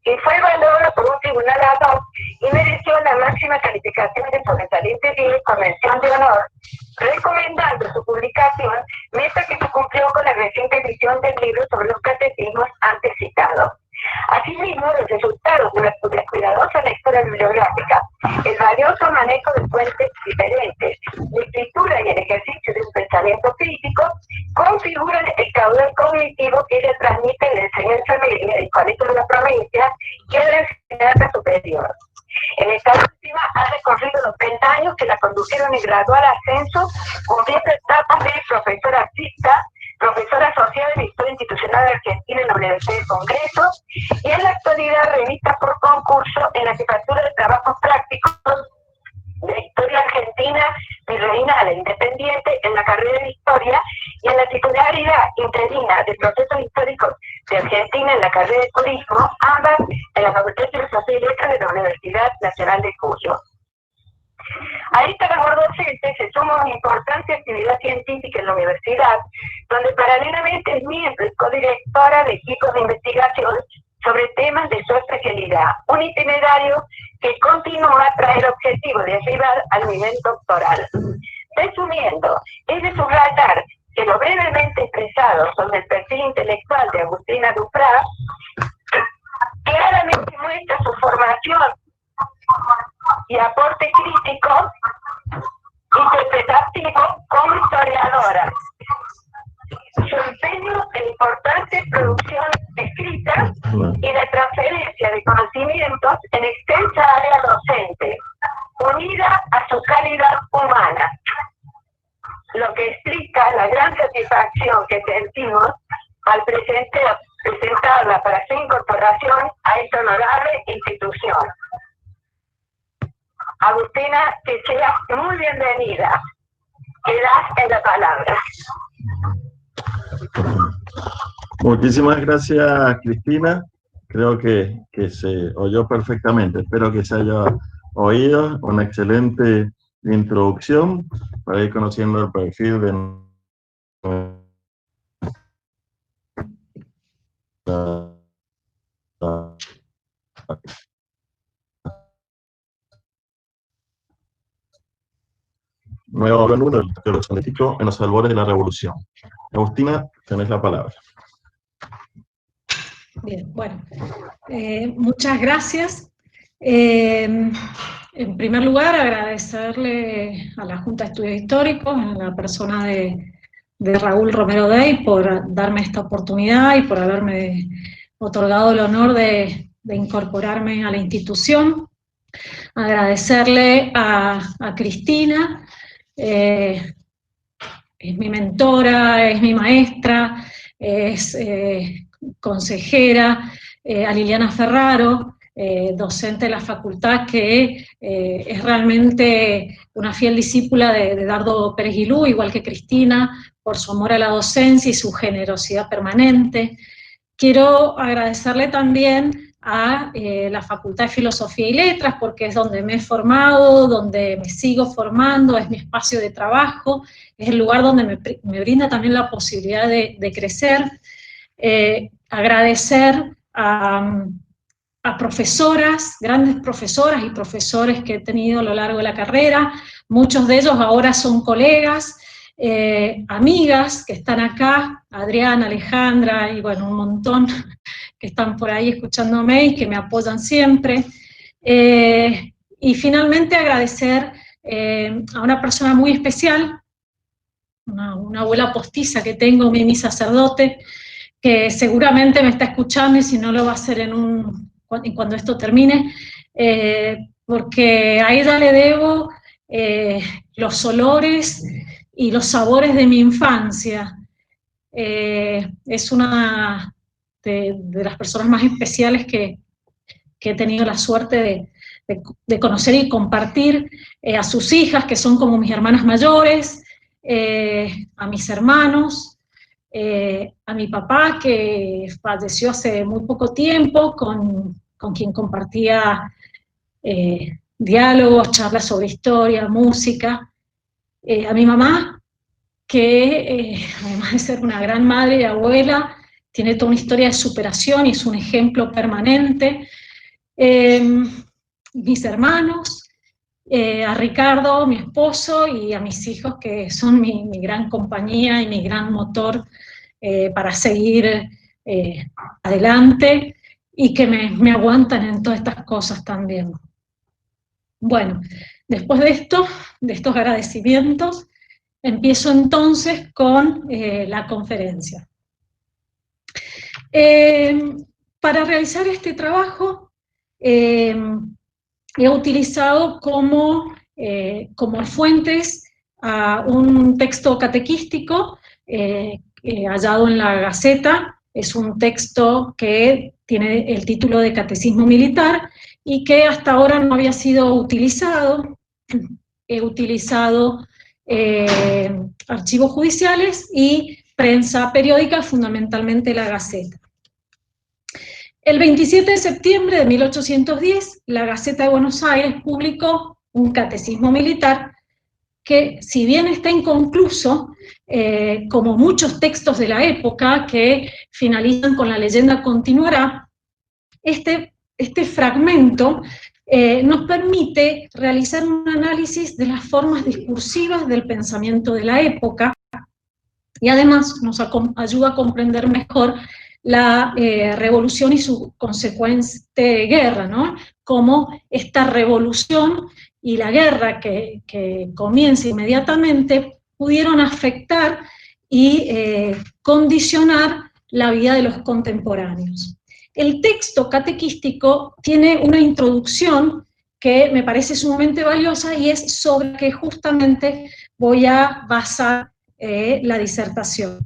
que fue evaluada por un tribunal ad hoc y mereció la máxima calificación de sobresaliente 10 con mención de honor, recomendando su publicación, meta que se cumplió con la reciente edición del libro sobre los catecismos antes citados. Asimismo, los resultados de una cuidadosa lectura bibliográfica, el valioso manejo de fuentes diferentes, la escritura y el ejercicio de un pensamiento crítico configuran el caudal cognitivo que ella transmite en la enseñanza media del colegio de la provincia y en la enseñanza superior. En esta última ha recorrido los 30 años que la condujeron en gradual ascenso, cumpliendo etapas de profesora asistente, profesora asociada de Historia Institucional de Argentina en la Universidad de Congreso, y en la actualidad revista por concurso en la Jefatura de Trabajos Prácticos de Historia Argentina Virreinal Independiente en la carrera de Historia, y en la titularidad interina de Procesos Históricos de Argentina en la carrera de Turismo, ambas en la Facultad de Filosofía y Letras de la Universidad Nacional de Cuyo. A esta labor docente se suma una importante actividad científica en la universidad, donde paralelamente es miembro y codirectora de equipos de investigación sobre temas de su especialidad, un itinerario que continúa tras el objetivo de arribar al nivel doctoral. Resumiendo, es de subrayar que lo brevemente expresado sobre el perfil intelectual de Agustina Duprat claramente muestra su formación y aporte crítico interpretativo como historiadora, su empeño en importante producción escrita y la transferencia de conocimientos en extensa área docente, unida a su calidad humana, lo que explica la gran satisfacción que sentimos al presentarla para su incorporación a esta honorable institución. Agustina, que seas muy bienvenida. Quedas en la palabra. Muchísimas gracias, Cristina. Creo que se oyó perfectamente. Espero que se haya oído. Una excelente introducción para ir conociendo el perfil de nuevo alumno del teórico político en los albores de la Revolución. Agustina, tenés la palabra. Bien, bueno, muchas gracias. En primer lugar, agradecerle a la Junta de Estudios Históricos, en la persona de Raúl Romero Dey, por darme esta oportunidad y por haberme otorgado el honor de incorporarme a la institución. Agradecerle a Cristina, es mi mentora, es mi maestra, es consejera, a Liliana Ferraro, docente de la facultad, que es realmente una fiel discípula de Dardo Pérez Guilú, igual que Cristina, por su amor a la docencia y su generosidad permanente. Quiero agradecerle también a la Facultad de Filosofía y Letras, porque es donde me he formado, donde me sigo formando, es mi espacio de trabajo, es el lugar donde me brinda también la posibilidad de crecer. Agradecer a profesoras, grandes profesoras y profesores que he tenido a lo largo de la carrera, muchos de ellos ahora son colegas, amigas que están acá, Adriana, Alejandra, y bueno, un montón que están por ahí escuchándome y que me apoyan siempre. Y finalmente agradecer a una persona muy especial, una abuela postiza que tengo, mi sacerdote, que seguramente me está escuchando, y si no lo va a hacer cuando esto termine, porque a ella le debo los olores y los sabores de mi infancia. Es una de las personas más especiales que he tenido la suerte de conocer y compartir a sus hijas, que son como mis hermanas mayores, a mis hermanos, a mi papá, que falleció hace muy poco tiempo, con quien compartía diálogos, charlas sobre historia, música, a mi mamá, que además de ser una gran madre y abuela, tiene toda una historia de superación y es un ejemplo permanente, mis hermanos, a Ricardo, mi esposo, y a mis hijos, que son mi gran compañía y mi gran motor para seguir adelante, y que me aguantan en todas estas cosas también. Bueno, después de esto, de estos agradecimientos, empiezo entonces con la conferencia. Para realizar este trabajo, he utilizado como fuentes a un texto catequístico hallado en la Gaceta. Es un texto que tiene el título de Catecismo Militar y que hasta ahora no había sido utilizado. He utilizado archivos judiciales y prensa periódica, fundamentalmente la Gaceta. El 27 de septiembre de 1810, la Gaceta de Buenos Aires publicó un catecismo militar que, si bien está inconcluso, como muchos textos de la época que finalizan con la leyenda continuará, este fragmento nos permite realizar un análisis de las formas discursivas del pensamiento de la época y además nos ayuda a comprender mejor la revolución y su consecuente guerra, ¿no? Cómo esta revolución y la guerra que comienza inmediatamente pudieron afectar y condicionar la vida de los contemporáneos. El texto catequístico tiene una introducción que me parece sumamente valiosa y es sobre que justamente voy a basar la disertación.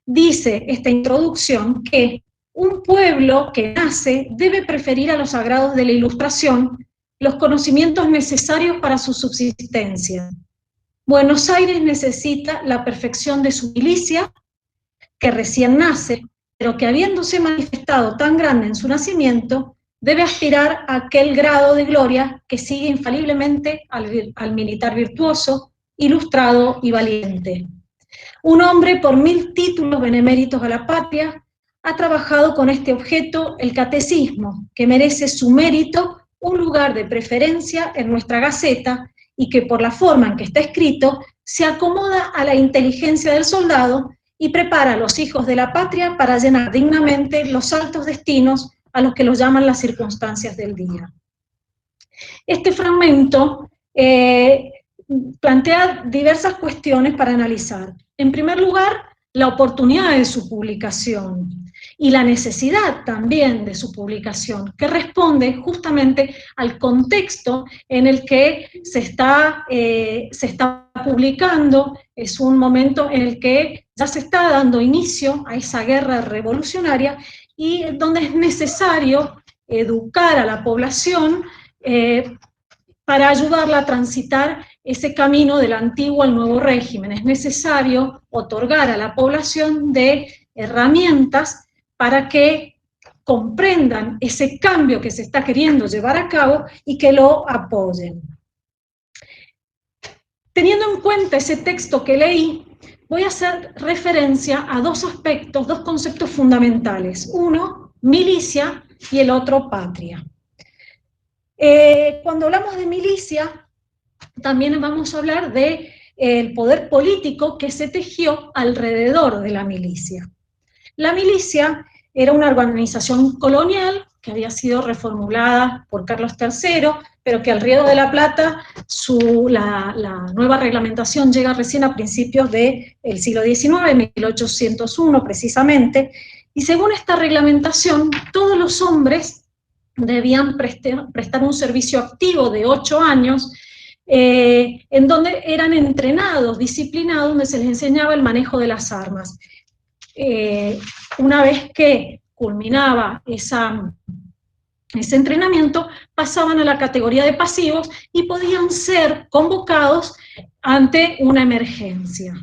Dice esta introducción que un pueblo que nace debe preferir a los sagrados de la Ilustración los conocimientos necesarios para su subsistencia. Buenos Aires necesita la perfección de su milicia, que recién nace, pero que habiéndose manifestado tan grande en su nacimiento, debe aspirar a aquel grado de gloria que sigue infaliblemente al militar virtuoso, ilustrado y valiente. Un hombre por 1000 títulos beneméritos a la patria ha trabajado con este objeto el catecismo, que merece su mérito un lugar de preferencia en nuestra Gaceta y que por la forma en que está escrito se acomoda a la inteligencia del soldado y prepara a los hijos de la patria para llenar dignamente los altos destinos a los que los llaman las circunstancias del día. Este fragmento plantea diversas cuestiones para analizar. En primer lugar, la oportunidad de su publicación y la necesidad también de su publicación, que responde justamente al contexto en el que se está publicando. Es un momento en el que ya se está dando inicio a esa guerra revolucionaria y donde es necesario educar a la población para ayudarla a transitar ese camino del antiguo al nuevo régimen. Es necesario otorgar a la población de herramientas para que comprendan ese cambio que se está queriendo llevar a cabo y que lo apoyen. Teniendo en cuenta ese texto que leí, voy a hacer referencia a dos aspectos, dos conceptos fundamentales. Uno, milicia, y el otro, patria. Cuando hablamos de milicia, también vamos a hablar del poder político que se tejió alrededor de la milicia. La milicia era una organización colonial que había sido reformulada por Carlos III, pero que al Río de la Plata la nueva reglamentación llega recién a principios del siglo XIX, 1801 precisamente, y según esta reglamentación, todos los hombres debían prestar un servicio activo de 8 años, en donde eran entrenados, disciplinados, donde se les enseñaba el manejo de las armas. Una vez que culminaba ese entrenamiento, pasaban a la categoría de pasivos y podían ser convocados ante una emergencia.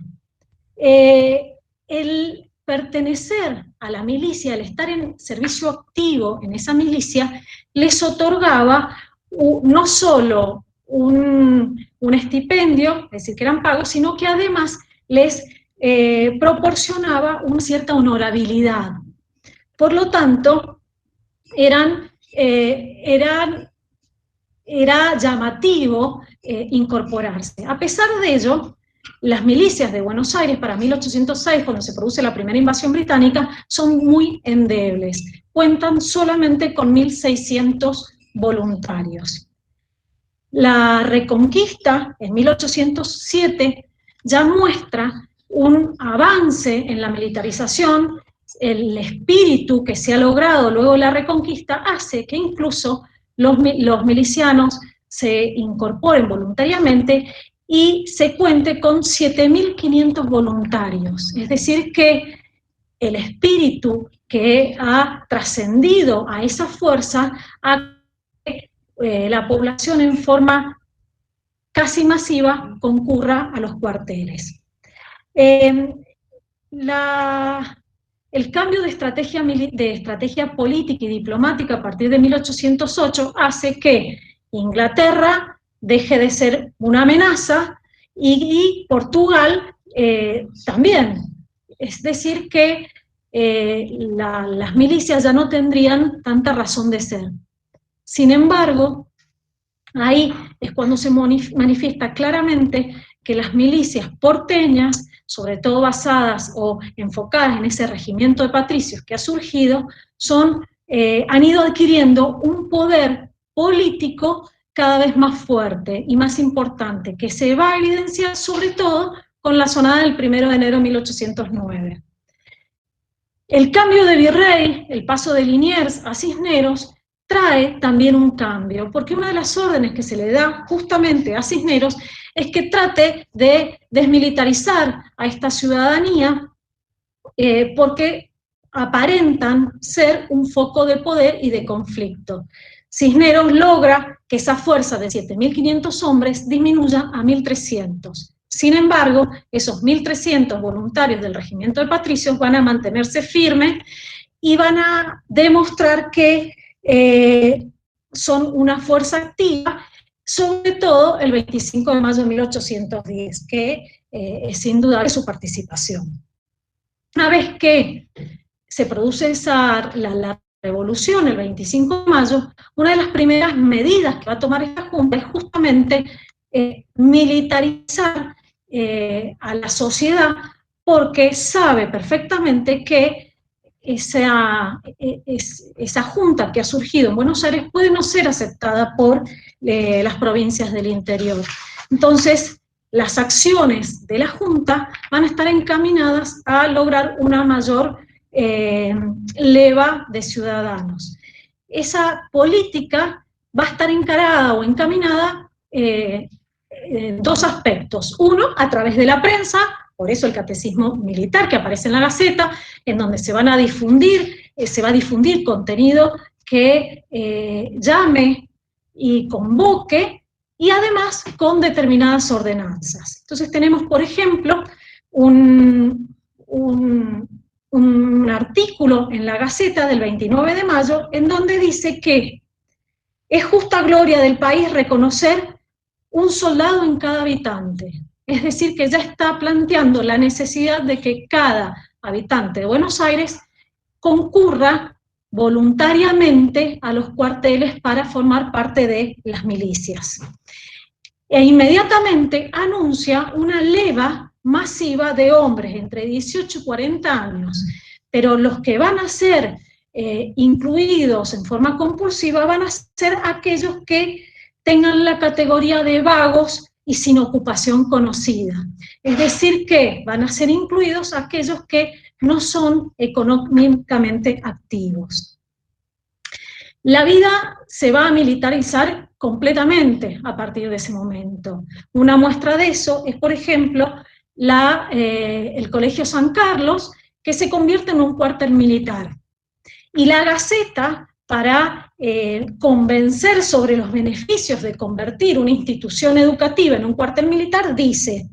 El pertenecer a la milicia, el estar en servicio activo en esa milicia, les otorgaba no solo un estipendio, es decir, que eran pagos, sino que además les proporcionaba una cierta honorabilidad. Por lo tanto, era llamativo incorporarse. A pesar de ello, las milicias de Buenos Aires para 1806, cuando se produce la primera invasión británica, son muy endebles. Cuentan solamente con 1.600 voluntarios. La Reconquista, en 1807, ya muestra un avance en la militarización. El espíritu que se ha logrado luego de la Reconquista hace que incluso los milicianos se incorporen voluntariamente y se cuente con 7.500 voluntarios. Es decir, que el espíritu que ha trascendido a esa fuerza ha la población en forma casi masiva concurra a los cuarteles. El cambio de estrategia política y diplomática a partir de 1808 hace que Inglaterra deje de ser una amenaza y Portugal también. Es decir, que las milicias ya no tendrían tanta razón de ser. Sin embargo, ahí es cuando se manifiesta claramente que las milicias porteñas, sobre todo basadas o enfocadas en ese regimiento de patricios que ha surgido, han ido adquiriendo un poder político cada vez más fuerte y más importante, que se va a evidenciar sobre todo con la sonada del 1 de enero de 1809. El cambio de virrey, el paso de Liniers a Cisneros, trae también un cambio, porque una de las órdenes que se le da justamente a Cisneros es que trate de desmilitarizar a esta ciudadanía porque aparentan ser un foco de poder y de conflicto. Cisneros logra que esa fuerza de 7.500 hombres disminuya a 1.300. Sin embargo, esos 1.300 voluntarios del regimiento de patricios van a mantenerse firmes y van a demostrar que son una fuerza activa, sobre todo el 25 de mayo de 1810, que es indudable su participación. Una vez que se produce la revolución el 25 de mayo, una de las primeras medidas que va a tomar esta Junta es justamente militarizar a la sociedad, porque sabe perfectamente que esa junta que ha surgido en Buenos Aires puede no ser aceptada por las provincias del interior. Entonces, las acciones de la junta van a estar encaminadas a lograr una mayor leva de ciudadanos. Esa política va a estar encarada o encaminada en dos aspectos. Uno, a través de la prensa, por eso el catecismo militar que aparece en la Gaceta, en donde se va a difundir contenido que llame y convoque, y además con determinadas ordenanzas. Entonces tenemos, por ejemplo, un artículo en la Gaceta del 29 de mayo, en donde dice que es justa gloria del país reconocer un soldado en cada habitante. Es decir, que ya está planteando la necesidad de que cada habitante de Buenos Aires concurra voluntariamente a los cuarteles para formar parte de las milicias. E inmediatamente anuncia una leva masiva de hombres entre 18 y 40 años, pero los que van a ser incluidos en forma compulsiva van a ser aquellos que tengan la categoría de vagos y sin ocupación conocida. Es decir, que van a ser incluidos aquellos que no son económicamente activos. La vida se va a militarizar completamente a partir de ese momento. Una muestra de eso es, por ejemplo, el Colegio San Carlos, que se convierte en un cuartel militar. Y la Gaceta para convencer sobre los beneficios de convertir una institución educativa en un cuartel militar, dice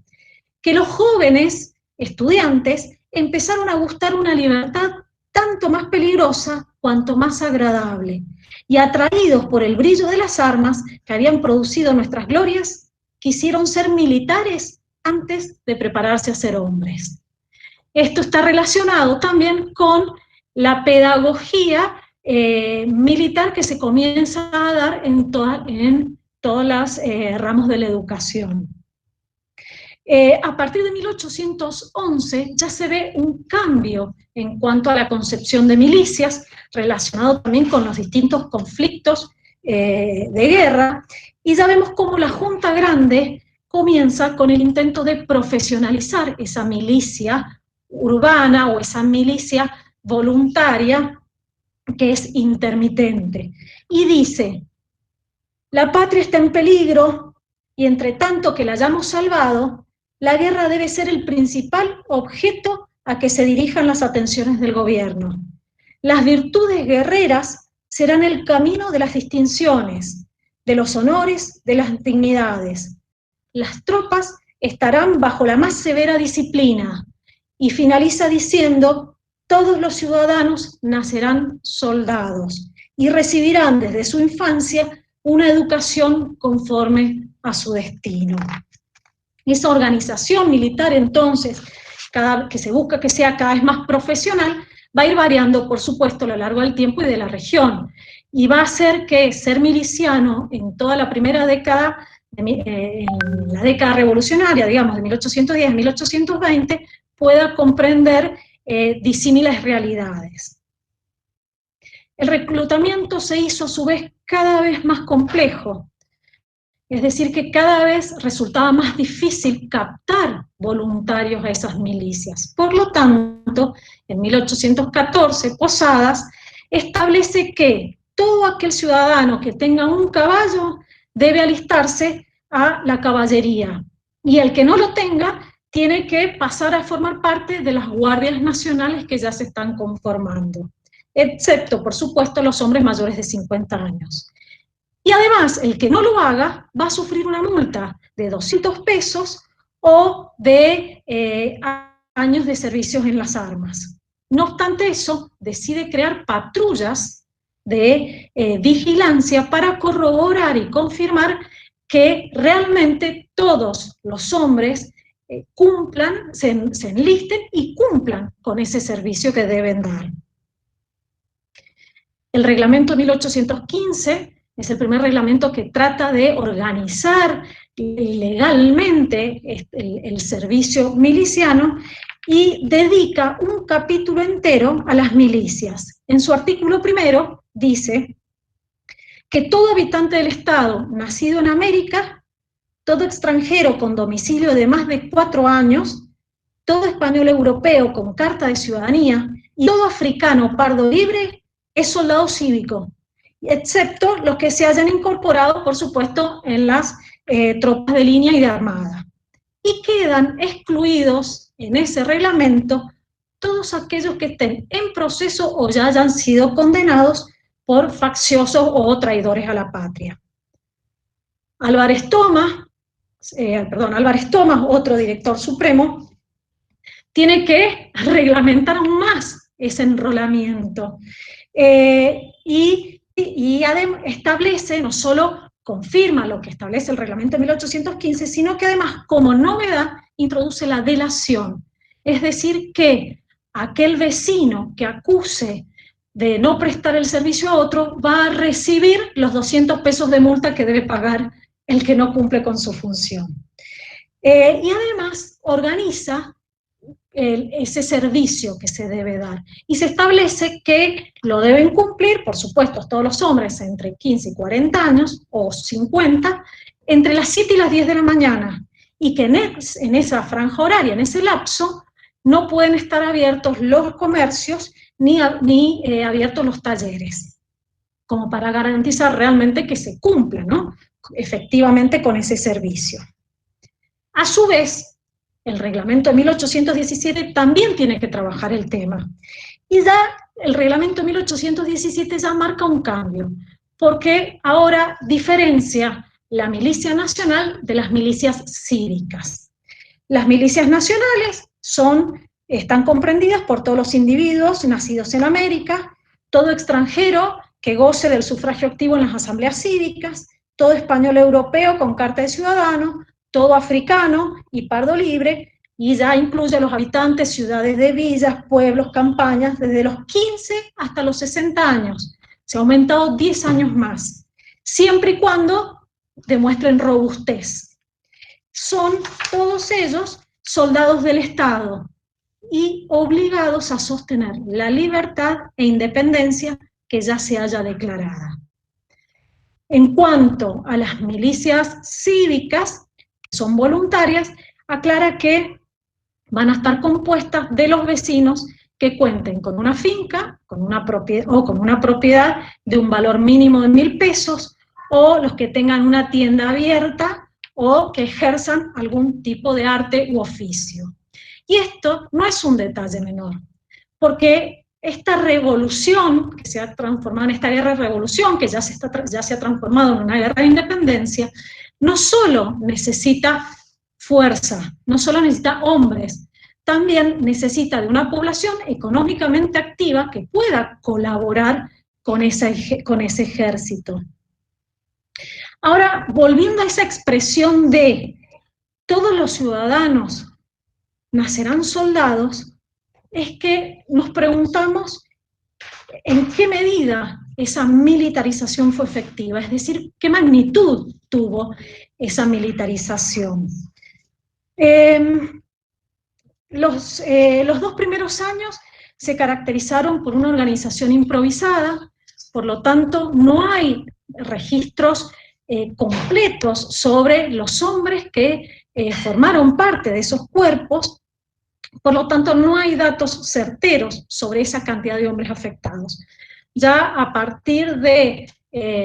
que los jóvenes estudiantes empezaron a gustar una libertad tanto más peligrosa cuanto más agradable, y atraídos por el brillo de las armas que habían producido nuestras glorias, quisieron ser militares antes de prepararse a ser hombres. Esto está relacionado también con la pedagogía militar que se comienza a dar en todos los ramos de la educación. A partir de 1811 ya se ve un cambio en cuanto a la concepción de milicias, relacionado también con los distintos conflictos de guerra, y ya vemos cómo la Junta Grande comienza con el intento de profesionalizar esa milicia urbana o esa milicia voluntaria que es intermitente. Y dice, la patria está en peligro y entre tanto que la hayamos salvado, la guerra debe ser el principal objeto a que se dirijan las atenciones del gobierno. Las virtudes guerreras serán el camino de las distinciones, de los honores, de las dignidades. Las tropas estarán bajo la más severa disciplina, y finaliza diciendo, todos los ciudadanos nacerán soldados y recibirán desde su infancia una educación conforme a su destino. Esa organización militar, entonces, que se busca que sea cada vez más profesional, va a ir variando, por supuesto, a lo largo del tiempo y de la región, y va a hacer que ser miliciano en toda la primera década, en la década revolucionaria, digamos, de 1810 a 1820, pueda comprender disímiles realidades. El reclutamiento se hizo a su vez cada vez más complejo, es decir, que cada vez resultaba más difícil captar voluntarios a esas milicias. Por lo tanto, en 1814, Posadas establece que todo aquel ciudadano que tenga un caballo debe alistarse a la caballería, y el que no lo tenga tiene que pasar a formar parte de las guardias nacionales que ya se están conformando, excepto, por supuesto, los hombres mayores de 50 años. Y además, el que no lo haga va a sufrir una multa de 200 pesos o de años de servicios en las armas. No obstante eso, decide crear patrullas de vigilancia para corroborar y confirmar que realmente todos los hombres cumplan, se enlisten y cumplan con ese servicio que deben dar. El reglamento 1815 es el primer reglamento que trata de organizar legalmente el servicio miliciano y dedica un capítulo entero a las milicias. En su artículo primero dice que todo habitante del Estado nacido en América, todo extranjero con domicilio de más de 4 años, todo español europeo con carta de ciudadanía y todo africano pardo libre es soldado cívico, excepto los que se hayan incorporado, por supuesto, en las tropas de línea y de armada. Y quedan excluidos en ese reglamento todos aquellos que estén en proceso o ya hayan sido condenados por facciosos o traidores a la patria. Álvarez Thomas, otro director supremo, tiene que reglamentar aún más ese enrolamiento. Y establece, no solo confirma lo que establece el reglamento de 1815, sino que además, como novedad, introduce la delación. Es decir, que aquel vecino que acuse de no prestar el servicio a otro va a recibir los 200 pesos de multa que debe pagar el que no cumple con su función. Y además organiza ese servicio que se debe dar. Y se establece que lo deben cumplir, por supuesto, todos los hombres entre 15 y 40 años, o 50, entre las 7 y las 10 de la mañana, y que en esa franja horaria, en ese lapso, no pueden estar abiertos los comercios ni abiertos los talleres, como para garantizar realmente que se cumpla, ¿no?, efectivamente con ese servicio. A su vez, el reglamento de 1817 también tiene que trabajar el tema, Y ya el reglamento 1817 ya marca un cambio, porque ahora diferencia la milicia nacional de las milicias cívicas. Las milicias nacionales están comprendidas por todos los individuos nacidos en América, todo extranjero que goce del sufragio activo en las asambleas cívicas, todo español europeo con carta de ciudadano, todo africano y pardo libre, y ya incluye a los habitantes, ciudades de villas, pueblos, campañas, desde los 15 hasta los 60 años. Se ha aumentado 10 años más, siempre y cuando demuestren robustez. Son todos ellos soldados del Estado y obligados a sostener la libertad e independencia que ya se haya declarada. En cuanto a las milicias cívicas, que son voluntarias, aclara que van a estar compuestas de los vecinos que cuenten con una finca, con una propiedad de un valor mínimo de 1.000 pesos, o los que tengan una tienda abierta, o que ejerzan algún tipo de arte u oficio. Y esto no es un detalle menor, porque esta revolución que se ha transformado en esta guerra de revolución, que ya se ha transformado en una guerra de independencia, no solo necesita fuerza, no solo necesita hombres, también necesita de una población económicamente activa que pueda colaborar con ese ejército. Ahora, volviendo a esa expresión de todos los ciudadanos nacerán soldados, es que nos preguntamos en qué medida esa militarización fue efectiva, es decir, qué magnitud tuvo esa militarización. Los 2 primeros años se caracterizaron por una organización improvisada, por lo tanto no hay registros completos sobre los hombres que formaron parte de esos cuerpos, por lo tanto no hay datos certeros sobre esa cantidad de hombres afectados. Ya a partir de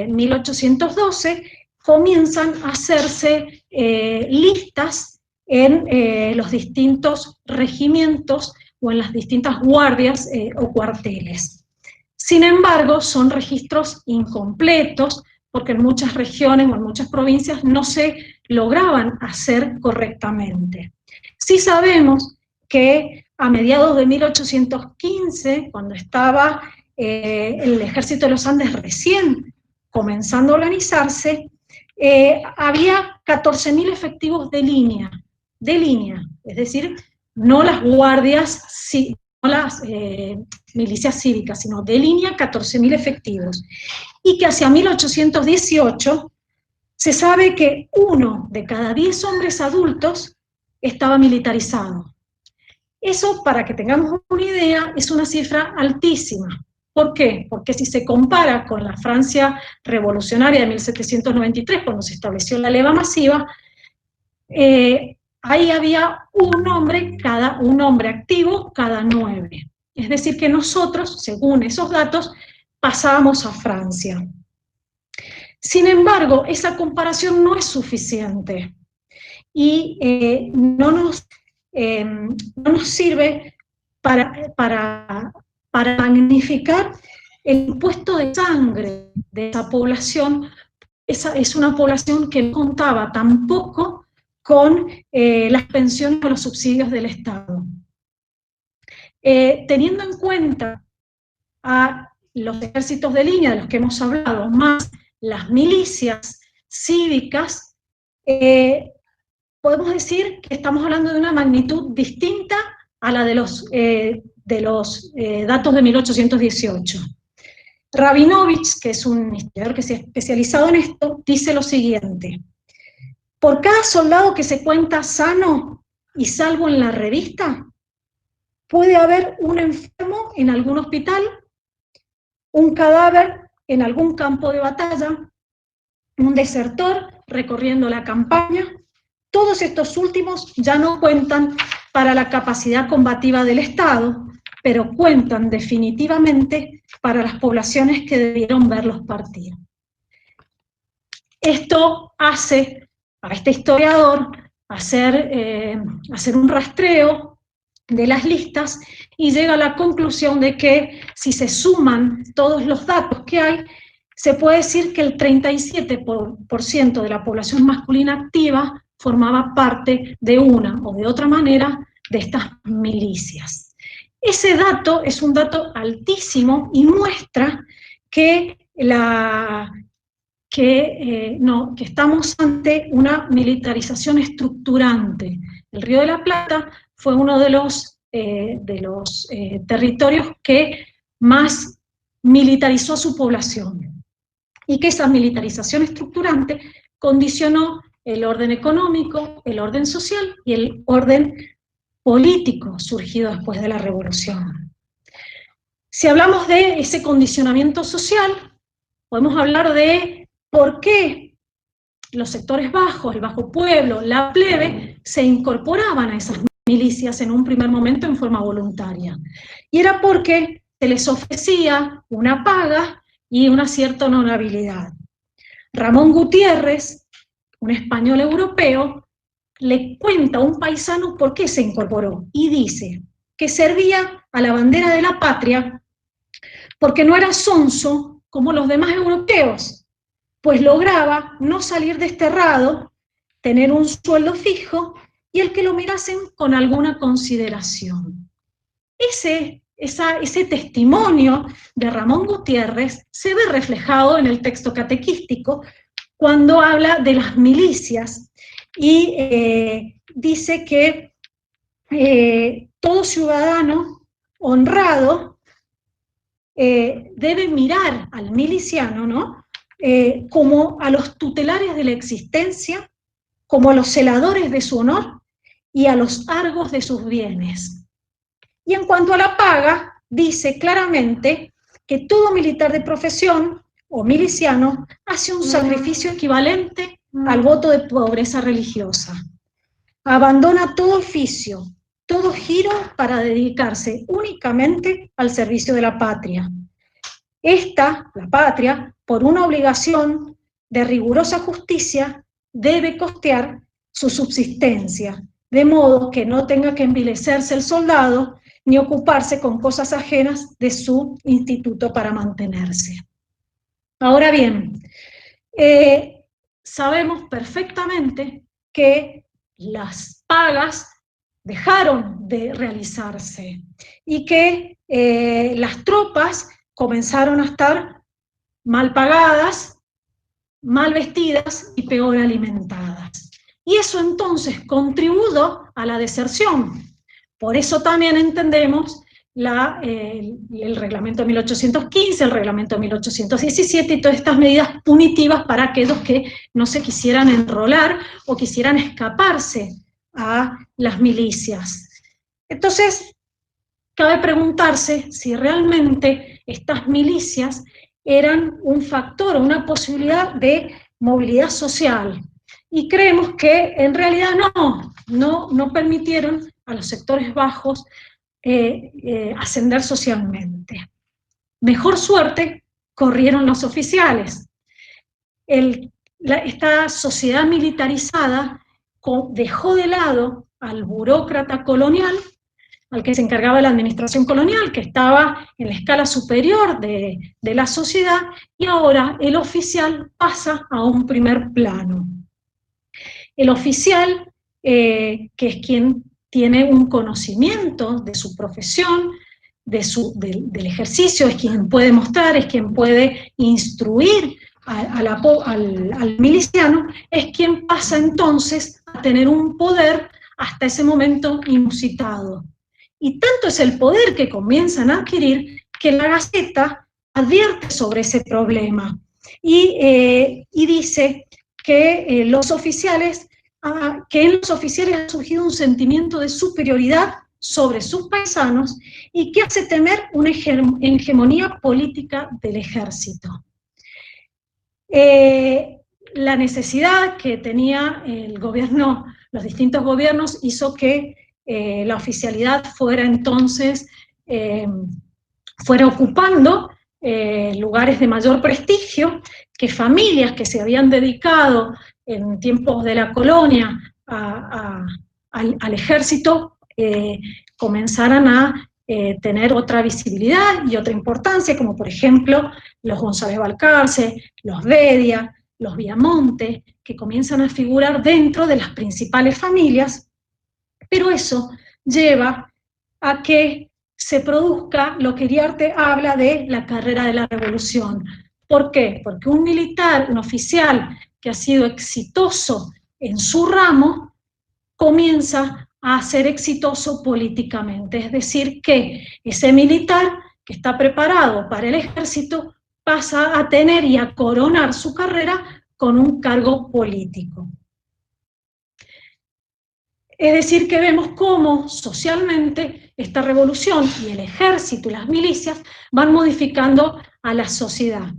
1812 comienzan a hacerse listas en los distintos regimientos o en las distintas guardias o cuarteles. Sin embargo, son registros incompletos, porque en muchas regiones o en muchas provincias no se lograban hacer correctamente. Sí sabemos que a mediados de 1815, cuando estaba el Ejército de los Andes recién comenzando a organizarse, había 14.000 efectivos de línea, es decir, no las guardias, no las milicias cívicas, sino de línea 14.000 efectivos. Y que hacia 1818 se sabe que 1 de cada 10 hombres adultos estaba militarizado. Eso, para que tengamos una idea, es una cifra altísima. ¿Por qué? Porque si se compara con la Francia revolucionaria de 1793, cuando se estableció la leva masiva, ahí había un hombre activo cada 9. Es decir, que nosotros, según esos datos, pasábamos a Francia. Sin embargo, esa comparación no es suficiente y no nos sirve para magnificar el impuesto de sangre de esa población. Esa es una población que no contaba tampoco con las pensiones o los subsidios del Estado. Teniendo en cuenta a los ejércitos de línea de los que hemos hablado, más las milicias cívicas, podemos decir que estamos hablando de una magnitud distinta a la de los datos de 1818. Rabinovich, que es un historiador que se ha especializado en esto, dice lo siguiente: por cada soldado que se cuenta sano y salvo en la revista, puede haber un enfermo en algún hospital, un cadáver en algún campo de batalla, un desertor recorriendo la campaña. Todos estos últimos ya no cuentan para la capacidad combativa del Estado, pero cuentan definitivamente para las poblaciones que debieron verlos partir. Esto hace a este historiador hacer un rastreo de las listas y llega a la conclusión de que si se suman todos los datos que hay, se puede decir que el 37% de la población masculina activa formaba parte de una o de otra manera de estas milicias. Ese dato es un dato altísimo y muestra que, que estamos ante una militarización estructurante. El Río de la Plata fue uno de los territorios que más militarizó a su población, y que esa militarización estructurante condicionó el orden económico, el orden social y el orden político surgido después de la revolución. Si hablamos de ese condicionamiento social, podemos hablar de por qué los sectores bajos, el bajo pueblo, la plebe, se incorporaban a esas milicias en un primer momento en forma voluntaria. Y era porque se les ofrecía una paga y una cierta honorabilidad. Ramón Gutiérrez, un español europeo, le cuenta a un paisano por qué se incorporó, y dice que servía a la bandera de la patria porque no era sonso como los demás europeos, pues lograba no salir desterrado, tener un sueldo fijo y el que lo mirasen con alguna consideración. Ese testimonio de Ramón Gutiérrez se ve reflejado en el texto catequístico cuando habla de las milicias y dice que todo ciudadano honrado debe mirar al miliciano, ¿no? Como a los tutelares de la existencia, como a los celadores de su honor y a los argos de sus bienes. Y en cuanto a la paga, dice claramente que todo militar de profesión o miliciano hace un sacrificio equivalente al voto de pobreza religiosa. Abandona todo oficio, todo giro para dedicarse únicamente al servicio de la patria. Esta, la patria, por una obligación de rigurosa justicia, debe costear su subsistencia, de modo que no tenga que envilecerse el soldado ni ocuparse con cosas ajenas de su instituto para mantenerse. Ahora bien, sabemos perfectamente que las pagas dejaron de realizarse y que las tropas comenzaron a estar mal pagadas, mal vestidas y peor alimentadas. Y eso entonces contribuyó a la deserción. Por eso también entendemos el reglamento 1815, el reglamento 1817 y todas estas medidas punitivas para aquellos que no se quisieran enrolar o quisieran escaparse a las milicias. Entonces, cabe preguntarse si realmente estas milicias eran un factor o una posibilidad de movilidad social. Y creemos que en realidad no permitieron a los sectores bajos ascender socialmente. Mejor suerte corrieron los oficiales. Esta sociedad militarizada dejó de lado al burócrata colonial, al que se encargaba de la administración colonial, que estaba en la escala superior de la sociedad, y ahora el oficial pasa a un primer plano. El oficial, que es quien tiene un conocimiento de su profesión, del ejercicio, es quien puede mostrar, es quien puede instruir al miliciano, es quien pasa entonces a tener un poder hasta ese momento inusitado. Y tanto es el poder que comienzan a adquirir que la Gaceta advierte sobre ese problema y dice que en los oficiales ha surgido un sentimiento de superioridad sobre sus paisanos y que hace temer una hegemonía política del ejército. La necesidad que tenía el gobierno, los distintos gobiernos, hizo que la oficialidad fuera entonces, fuera ocupando lugares de mayor prestigio, que familias que se habían dedicado en tiempos de la colonia al ejército comenzaran a tener otra visibilidad y otra importancia, como por ejemplo los González Balcarce, los Bedia, los Viamonte, que comienzan a figurar dentro de las principales familias, pero eso lleva a que se produzca lo que Iriarte habla de la carrera de la revolución. ¿Por qué? Porque un militar, un oficial que ha sido exitoso en su ramo, comienza a ser exitoso políticamente. Es decir, que ese militar que está preparado para el ejército pasa a tener y a coronar su carrera con un cargo político. Es decir, que vemos cómo socialmente esta revolución y el ejército y las milicias van modificando a la sociedad.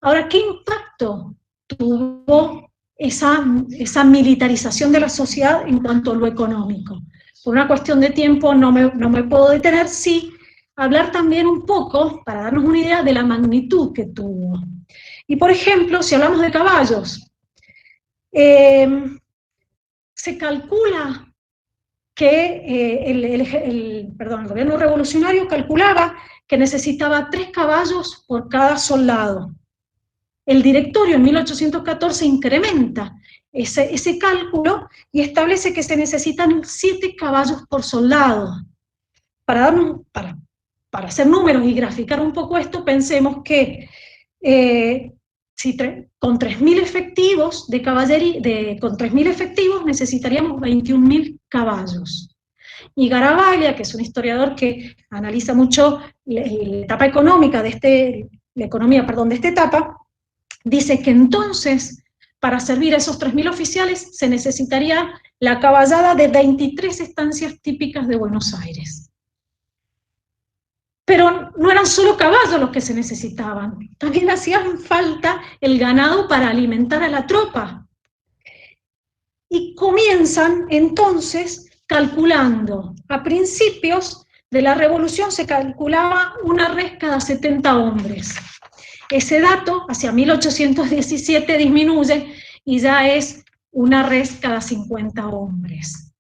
Ahora, ¿qué impacto tuvo esa militarización de la sociedad en cuanto a lo económico? Por una cuestión de tiempo no me puedo detener, sí hablar también un poco, para darnos una idea de la magnitud que tuvo. Y por ejemplo, si hablamos de caballos, se calcula que el gobierno revolucionario calculaba que necesitaba 3 caballos por cada soldado. El directorio en 1814 incrementa ese cálculo y establece que se necesitan 7 caballos por soldado. Para hacer números y graficar un poco esto, pensemos que con 3.000 efectivos de caballería, con 3.000 efectivos necesitaríamos 21.000 caballos. Y Garavaglia, que es un historiador que analiza mucho la etapa económica de esta etapa, dice que entonces, para servir a esos 3.000 oficiales, se necesitaría la caballada de 23 estancias típicas de Buenos Aires. Pero no eran solo caballos los que se necesitaban, también hacían falta el ganado para alimentar a la tropa. Y comienzan entonces calculando, a principios de la revolución se calculaba una res cada 70 hombres. Ese dato hacia 1817 disminuye y ya es una res cada 50 hombres.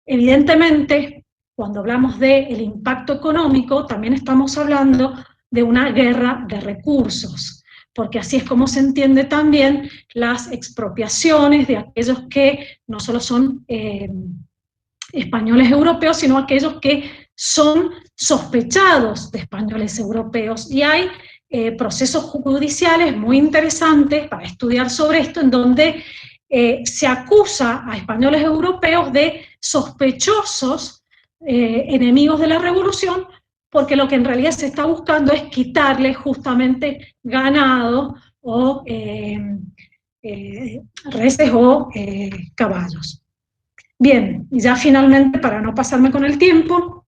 Evidentemente, cuando hablamos del impacto económico, también estamos hablando de una guerra de recursos, porque así es como se entiende también las expropiaciones de aquellos que no solo son españoles europeos, sino aquellos que son sospechados de españoles europeos. Y hay procesos judiciales muy interesantes para estudiar sobre esto, en donde se acusa a españoles europeos de sospechosos enemigos de la revolución, porque lo que en realidad se está buscando es quitarle justamente ganado o reses o caballos. Bien, y ya finalmente, para no pasarme con el tiempo,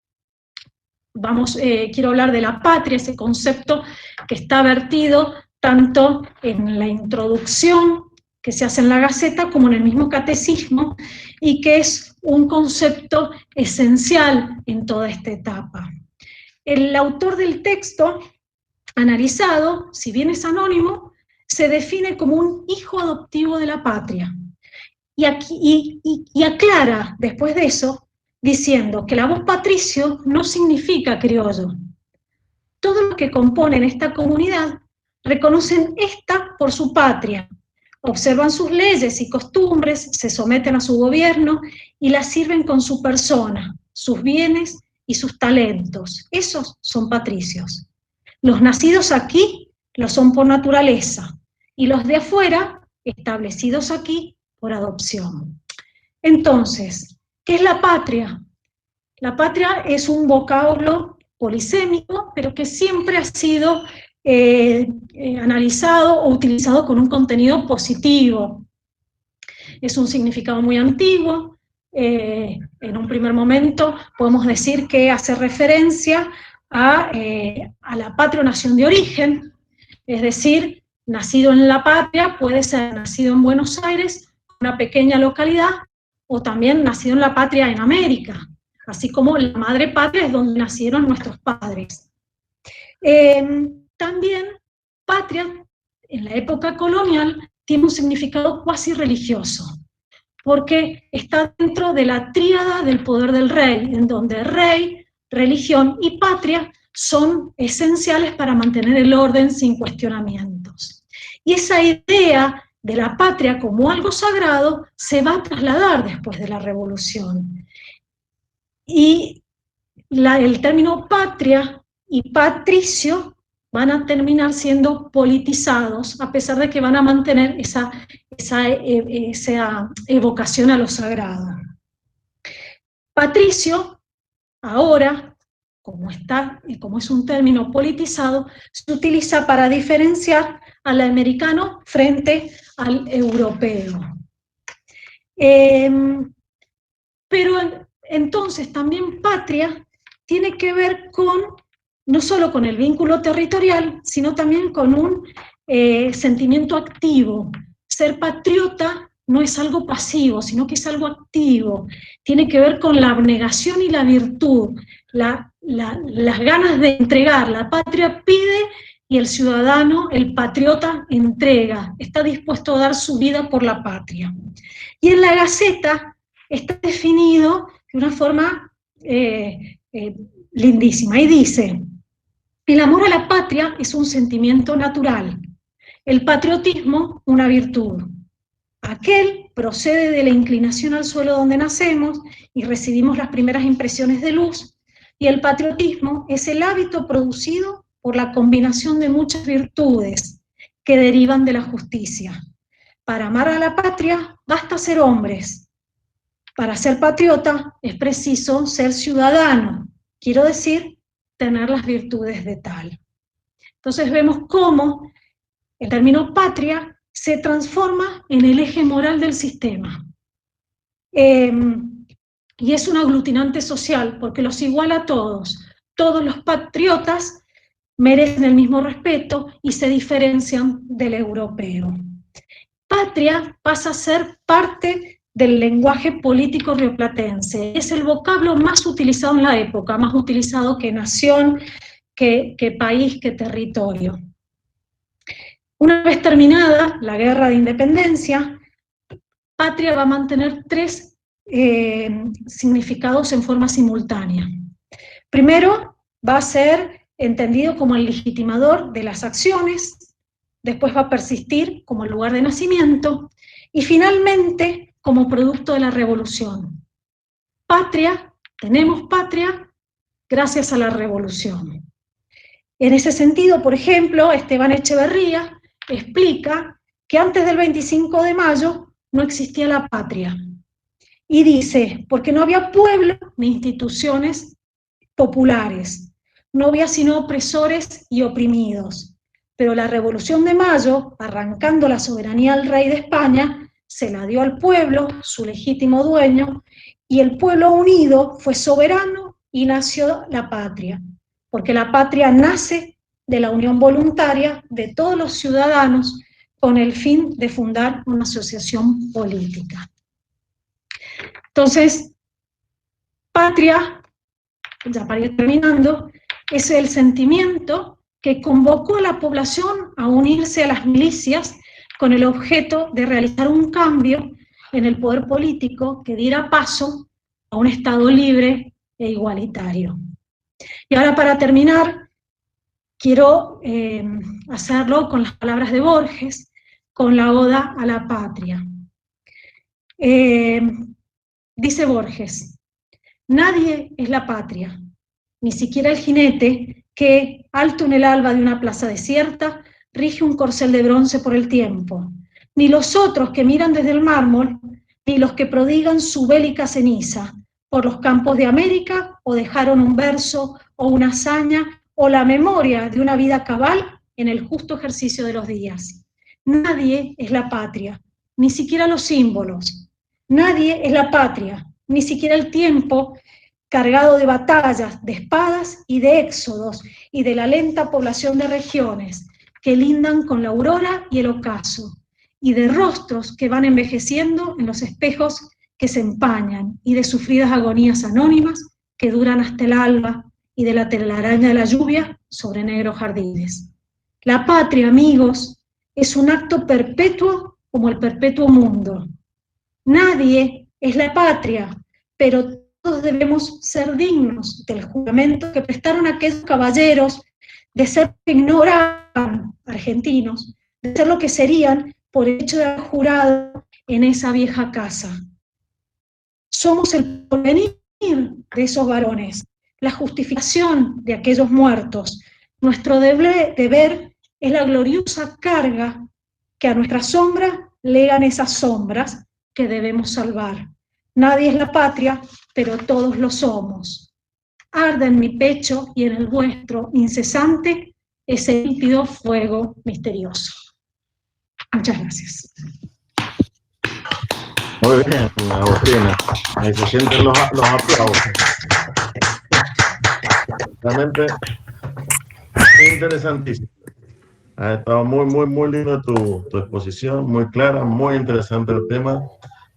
quiero hablar de la patria, ese concepto que está vertido tanto en la introducción que se hace en la Gaceta como en el mismo catecismo, y que es un concepto esencial en toda esta etapa. El autor del texto analizado, si bien es anónimo, se define como un hijo adoptivo de la patria. Y aclara después de eso, diciendo que la voz patricio no significa criollo. Todos los que componen esta comunidad reconocen esta por su patria, observan sus leyes y costumbres, se someten a su gobierno y la sirven con su persona, sus bienes y sus talentos. Esos son patricios. Los nacidos aquí lo son por naturaleza, y los de afuera, establecidos aquí por adopción. Entonces, ¿qué es la patria? La patria es un vocablo polisémico, pero que siempre ha sido analizado o utilizado con un contenido positivo. Es un significado muy antiguo. En un primer momento podemos decir que hace referencia a la patria o nación de origen, es decir, nacido en la patria puede ser nacido en Buenos Aires, una pequeña localidad, o también nacido en la patria en América, así como la madre patria es donde nacieron nuestros padres. También patria, en la época colonial, tiene un significado cuasi religioso, porque está dentro de la tríada del poder del rey, en donde rey, religión y patria son esenciales para mantener el orden sin cuestionamientos. Y esa idea de la patria como algo sagrado se va a trasladar después de la Revolución. Y el término patria y patricio van a terminar siendo politizados, a pesar de que van a mantener esa evocación a lo sagrado. Patricio, ahora, como es un término politizado, se utiliza para diferenciar al americano frente al europeo. Pero entonces también patria tiene que ver no solo con el vínculo territorial, sino también con un sentimiento activo. Ser patriota no es algo pasivo, sino que es algo activo. Tiene que ver con la abnegación y la virtud, las ganas de entregar. La patria pide y el ciudadano, el patriota, entrega. Está dispuesto a dar su vida por la patria. Y en la Gaceta está definido de una forma lindísima, y dice: el amor a la patria es un sentimiento natural, el patriotismo una virtud. Aquel procede de la inclinación al suelo donde nacemos y recibimos las primeras impresiones de luz, y el patriotismo es el hábito producido por la combinación de muchas virtudes que derivan de la justicia. Para amar a la patria basta ser hombres. Para ser patriota es preciso ser ciudadano, quiero decir, tener las virtudes de tal. Entonces vemos cómo el término patria se transforma en el eje moral del sistema. Y es un aglutinante social, porque los iguala a todos. Todos los patriotas merecen el mismo respeto y se diferencian del europeo. Patria pasa a ser parte del lenguaje político rioplatense. Es el vocablo más utilizado en la época, más utilizado que nación, que país, que territorio. Una vez terminada la guerra de independencia, patria va a mantener tres significados en forma simultánea. Primero, va a ser entendido como el legitimador de las acciones, después va a persistir como el lugar de nacimiento, y finalmente como producto de la revolución. Patria, tenemos patria gracias a la revolución. En ese sentido, por ejemplo, Esteban Echeverría explica que antes del 25 de mayo no existía la patria. Y dice, porque no había pueblo ni instituciones populares, no había sino opresores y oprimidos. Pero la Revolución de Mayo, arrancando la soberanía al rey de España, se la dio al pueblo, su legítimo dueño, y el pueblo unido fue soberano y nació la patria. Porque la patria nace de la unión voluntaria de todos los ciudadanos con el fin de fundar una asociación política. Entonces, patria, ya para ir terminando, es el sentimiento que convocó a la población a unirse a las milicias con el objeto de realizar un cambio en el poder político que diera paso a un Estado libre e igualitario. Y ahora, para terminar, quiero hacerlo con las palabras de Borges, con la Oda a la Patria. Dice Borges: nadie es la patria, ni siquiera el jinete que, alto en el alba de una plaza desierta, rige un corcel de bronce por el tiempo, ni los otros que miran desde el mármol, ni los que prodigan su bélica ceniza por los campos de América, o dejaron un verso o una hazaña o la memoria de una vida cabal en el justo ejercicio de los días. Nadie es la patria, ni siquiera los símbolos. Nadie es la patria, ni siquiera el tiempo cargado de batallas, de espadas y de éxodos, y de la lenta población de regiones que lindan con la aurora y el ocaso, y de rostros que van envejeciendo en los espejos que se empañan, y de sufridas agonías anónimas que duran hasta el alba, y de la telaraña de la lluvia sobre negros jardines. La patria, amigos, es un acto perpetuo como el perpetuo mundo. Nadie es la patria, pero todos debemos ser dignos del juramento que prestaron aquellos caballeros de ser que ignoraban argentinos, de ser lo que serían por el hecho de haber jurado en esa vieja casa. Somos el porvenir de esos varones, la justificación de aquellos muertos. Nuestro deber es la gloriosa carga que a nuestra sombra legan esas sombras que debemos salvar. Nadie es la patria, pero todos lo somos. Arde en mi pecho y en el vuestro incesante ese límpido fuego misterioso. Muchas gracias. Muy bien, Agustina. Ahí se sienten los aplausos. Realmente interesantísimo. Ha estado muy linda tu exposición, muy clara, muy interesante el tema,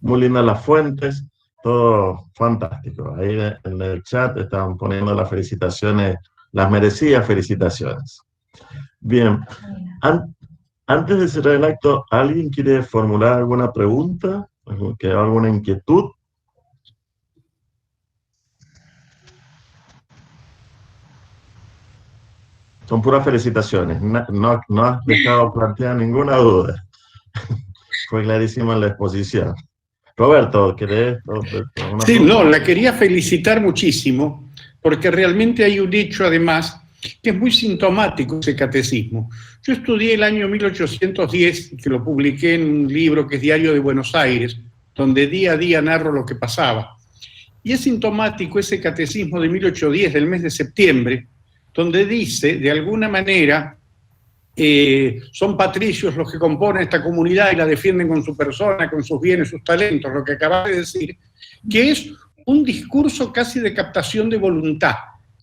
muy lindas las fuentes, todo fantástico. Ahí en el chat estaban poniendo las felicitaciones, las merecidas felicitaciones. Bien, antes de cerrar el acto, ¿alguien quiere formular alguna pregunta? ¿Alguna inquietud? Son puras felicitaciones, no has dejado plantear ninguna duda. Fue clarísima la exposición. Roberto, ¿querés? Sí, no, la quería felicitar muchísimo, porque realmente hay un hecho, además, que es muy sintomático ese catecismo. Yo estudié el año 1810, que lo publiqué en un libro que es Diario de Buenos Aires, donde día a día narro lo que pasaba. Y es sintomático ese catecismo de 1810, del mes de septiembre, donde dice, de alguna manera, son patricios los que componen esta comunidad y la defienden con su persona, con sus bienes, sus talentos, lo que acabas de decir, que es un discurso casi de captación de voluntad.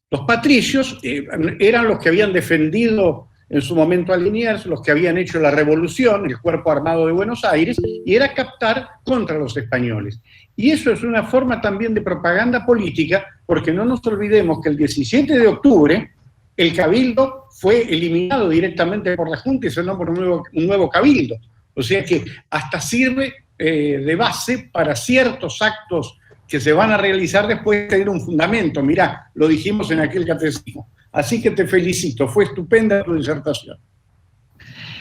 Los patricios eran los que habían defendido en su momento a Liniers, los que habían hecho la revolución, el Cuerpo Armado de Buenos Aires, y era captar contra los españoles. Y eso es una forma también de propaganda política, porque no nos olvidemos que el 17 de octubre el cabildo fue eliminado directamente por la Junta y se nombró un nuevo cabildo. O sea que hasta sirve de base para ciertos actos que se van a realizar después de tener un fundamento. Mirá, lo dijimos en aquel catecismo. Así que te felicito, fue estupenda tu disertación.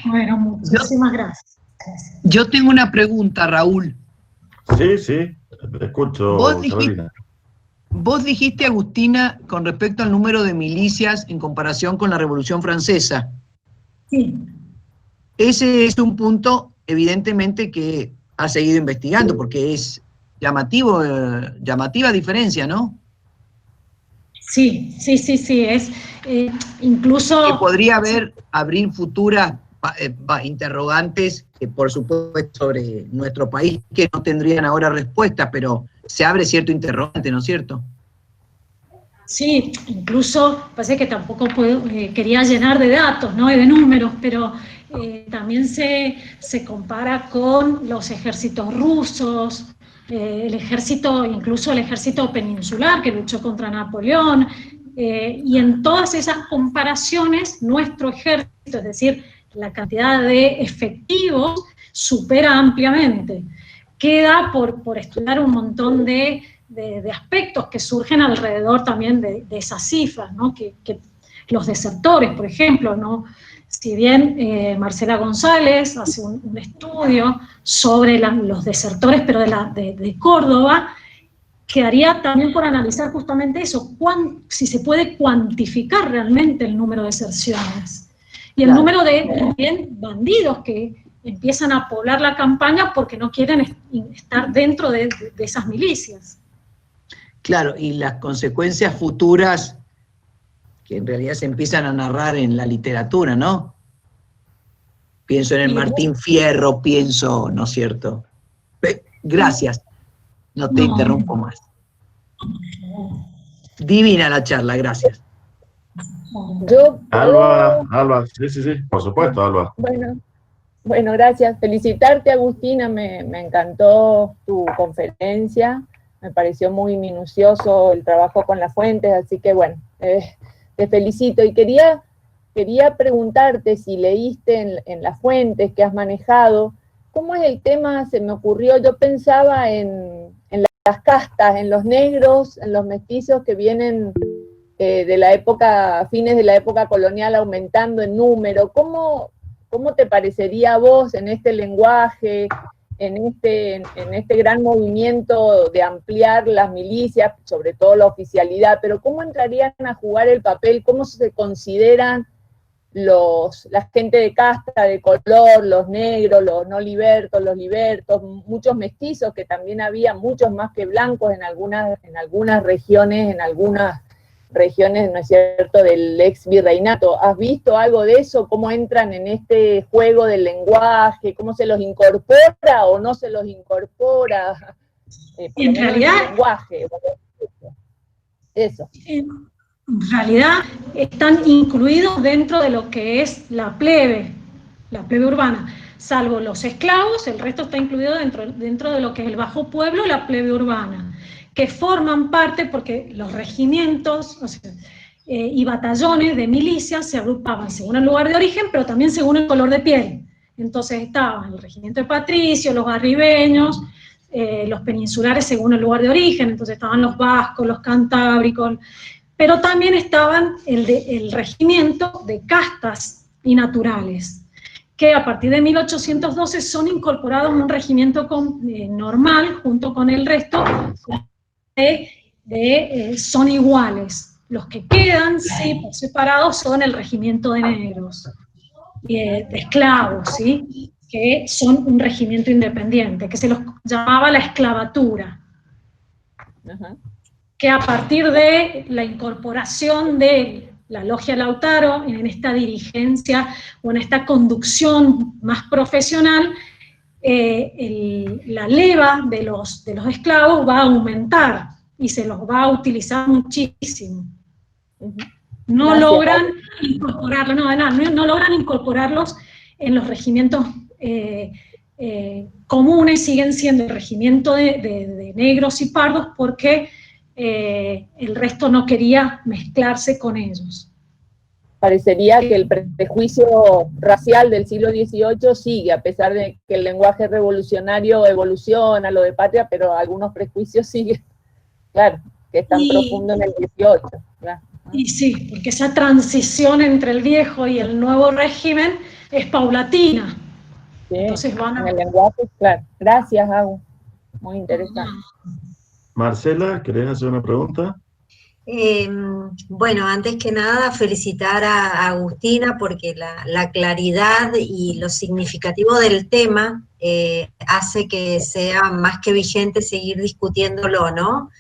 Bueno, muchísimas gracias. Yo tengo una pregunta, Raúl. Sí, te escucho, Carolina. Vos dijiste, Agustina, con respecto al número de milicias en comparación con la Revolución Francesa. Sí. Ese es un punto, evidentemente, que ha seguido investigando, porque es llamativa diferencia, ¿no? Sí, es incluso... Que podría abrir futuras interrogantes, que por supuesto sobre nuestro país, que no tendrían ahora respuesta, pero se abre cierto interrogante, ¿no es cierto? Sí, incluso, parece que tampoco quería llenar de datos, ¿no? Y de números, pero también se compara con los ejércitos rusos, incluso el ejército peninsular que luchó contra Napoleón, y en todas esas comparaciones nuestro ejército, es decir, la cantidad de efectivos supera ampliamente. Queda por estudiar un montón de aspectos que surgen alrededor también de esas cifras, ¿no? Que los desertores, por ejemplo, ¿no? Si bien Marcela González hace un estudio sobre los desertores, pero de Córdoba, quedaría también por analizar justamente eso, si se puede cuantificar realmente el número de deserciones. Y el número de también bandidos que empiezan a poblar la campaña porque no quieren estar dentro de esas milicias. Claro, y las consecuencias futuras que en realidad se empiezan a narrar en la literatura, ¿no? Pienso en el Martín Fierro, ¿no es cierto? Gracias, no te interrumpo más. Divina la charla, gracias. Alba, sí, por supuesto, Alba. Bueno, gracias. Felicitarte, Agustina, me encantó tu conferencia, me pareció muy minucioso el trabajo con las fuentes, así que bueno, te felicito. Y quería preguntarte si leíste en las fuentes que has manejado ¿Cómo es el tema? Se me ocurrió, yo pensaba en las castas, en los negros, en los mestizos que vienen de la época, fines de la época colonial, aumentando en número. ¿Cómo te parecería a vos en este lenguaje, en este gran movimiento de ampliar las milicias, sobre todo la oficialidad, pero cómo entrarían a jugar el papel, cómo se consideran la gente de casta, de color, los negros, los no libertos, los libertos, muchos mestizos, que también había muchos más que blancos en algunas regiones, ¿no es cierto?, del ex virreinato. ¿Has visto algo de eso? ¿Cómo entran en este juego del lenguaje? ¿Cómo se los incorpora o no se los incorpora? En realidad, el lenguaje. Eso. En realidad están incluidos dentro de lo que es la plebe urbana, salvo los esclavos, el resto está incluido dentro de lo que es el bajo pueblo, la plebe urbana, que forman parte porque los regimientos y batallones de milicias se agrupaban según el lugar de origen, pero también según el color de piel. Entonces estaban el regimiento de patricios, los arribeños, los peninsulares según el lugar de origen, entonces estaban los vascos, los cantábricos, pero también estaban el regimiento de castas y naturales, que a partir de 1812 son incorporados en un regimiento normal, junto con el resto, son iguales. Los que quedan, sí, por separado, son el regimiento de negros, de esclavos, ¿sí?, que son un regimiento independiente, que se los llamaba la esclavatura. Ajá. Que a partir de la incorporación de la Logia Lautaro en esta dirigencia o en esta conducción más profesional, la leva de los esclavos va a aumentar y se los va a utilizar muchísimo. No logran incorporarlos en los regimientos comunes, siguen siendo el regimiento de negros y pardos porque el resto no quería mezclarse con ellos. Parecería que el prejuicio racial del siglo XVIII sigue, a pesar de que el lenguaje revolucionario evoluciona, lo de patria, pero algunos prejuicios siguen, claro, que es tan profundo en el XVIII. Claro. Y sí, porque esa transición entre el viejo y el nuevo régimen es paulatina. Sí, entonces van a... en el lenguaje, claro. Gracias, Agus. Muy interesante. Marcela, ¿querés hacer una pregunta? Bueno, antes que nada, felicitar a Agustina porque la claridad y lo significativo del tema hace que sea más que vigente seguir discutiéndolo, ¿no?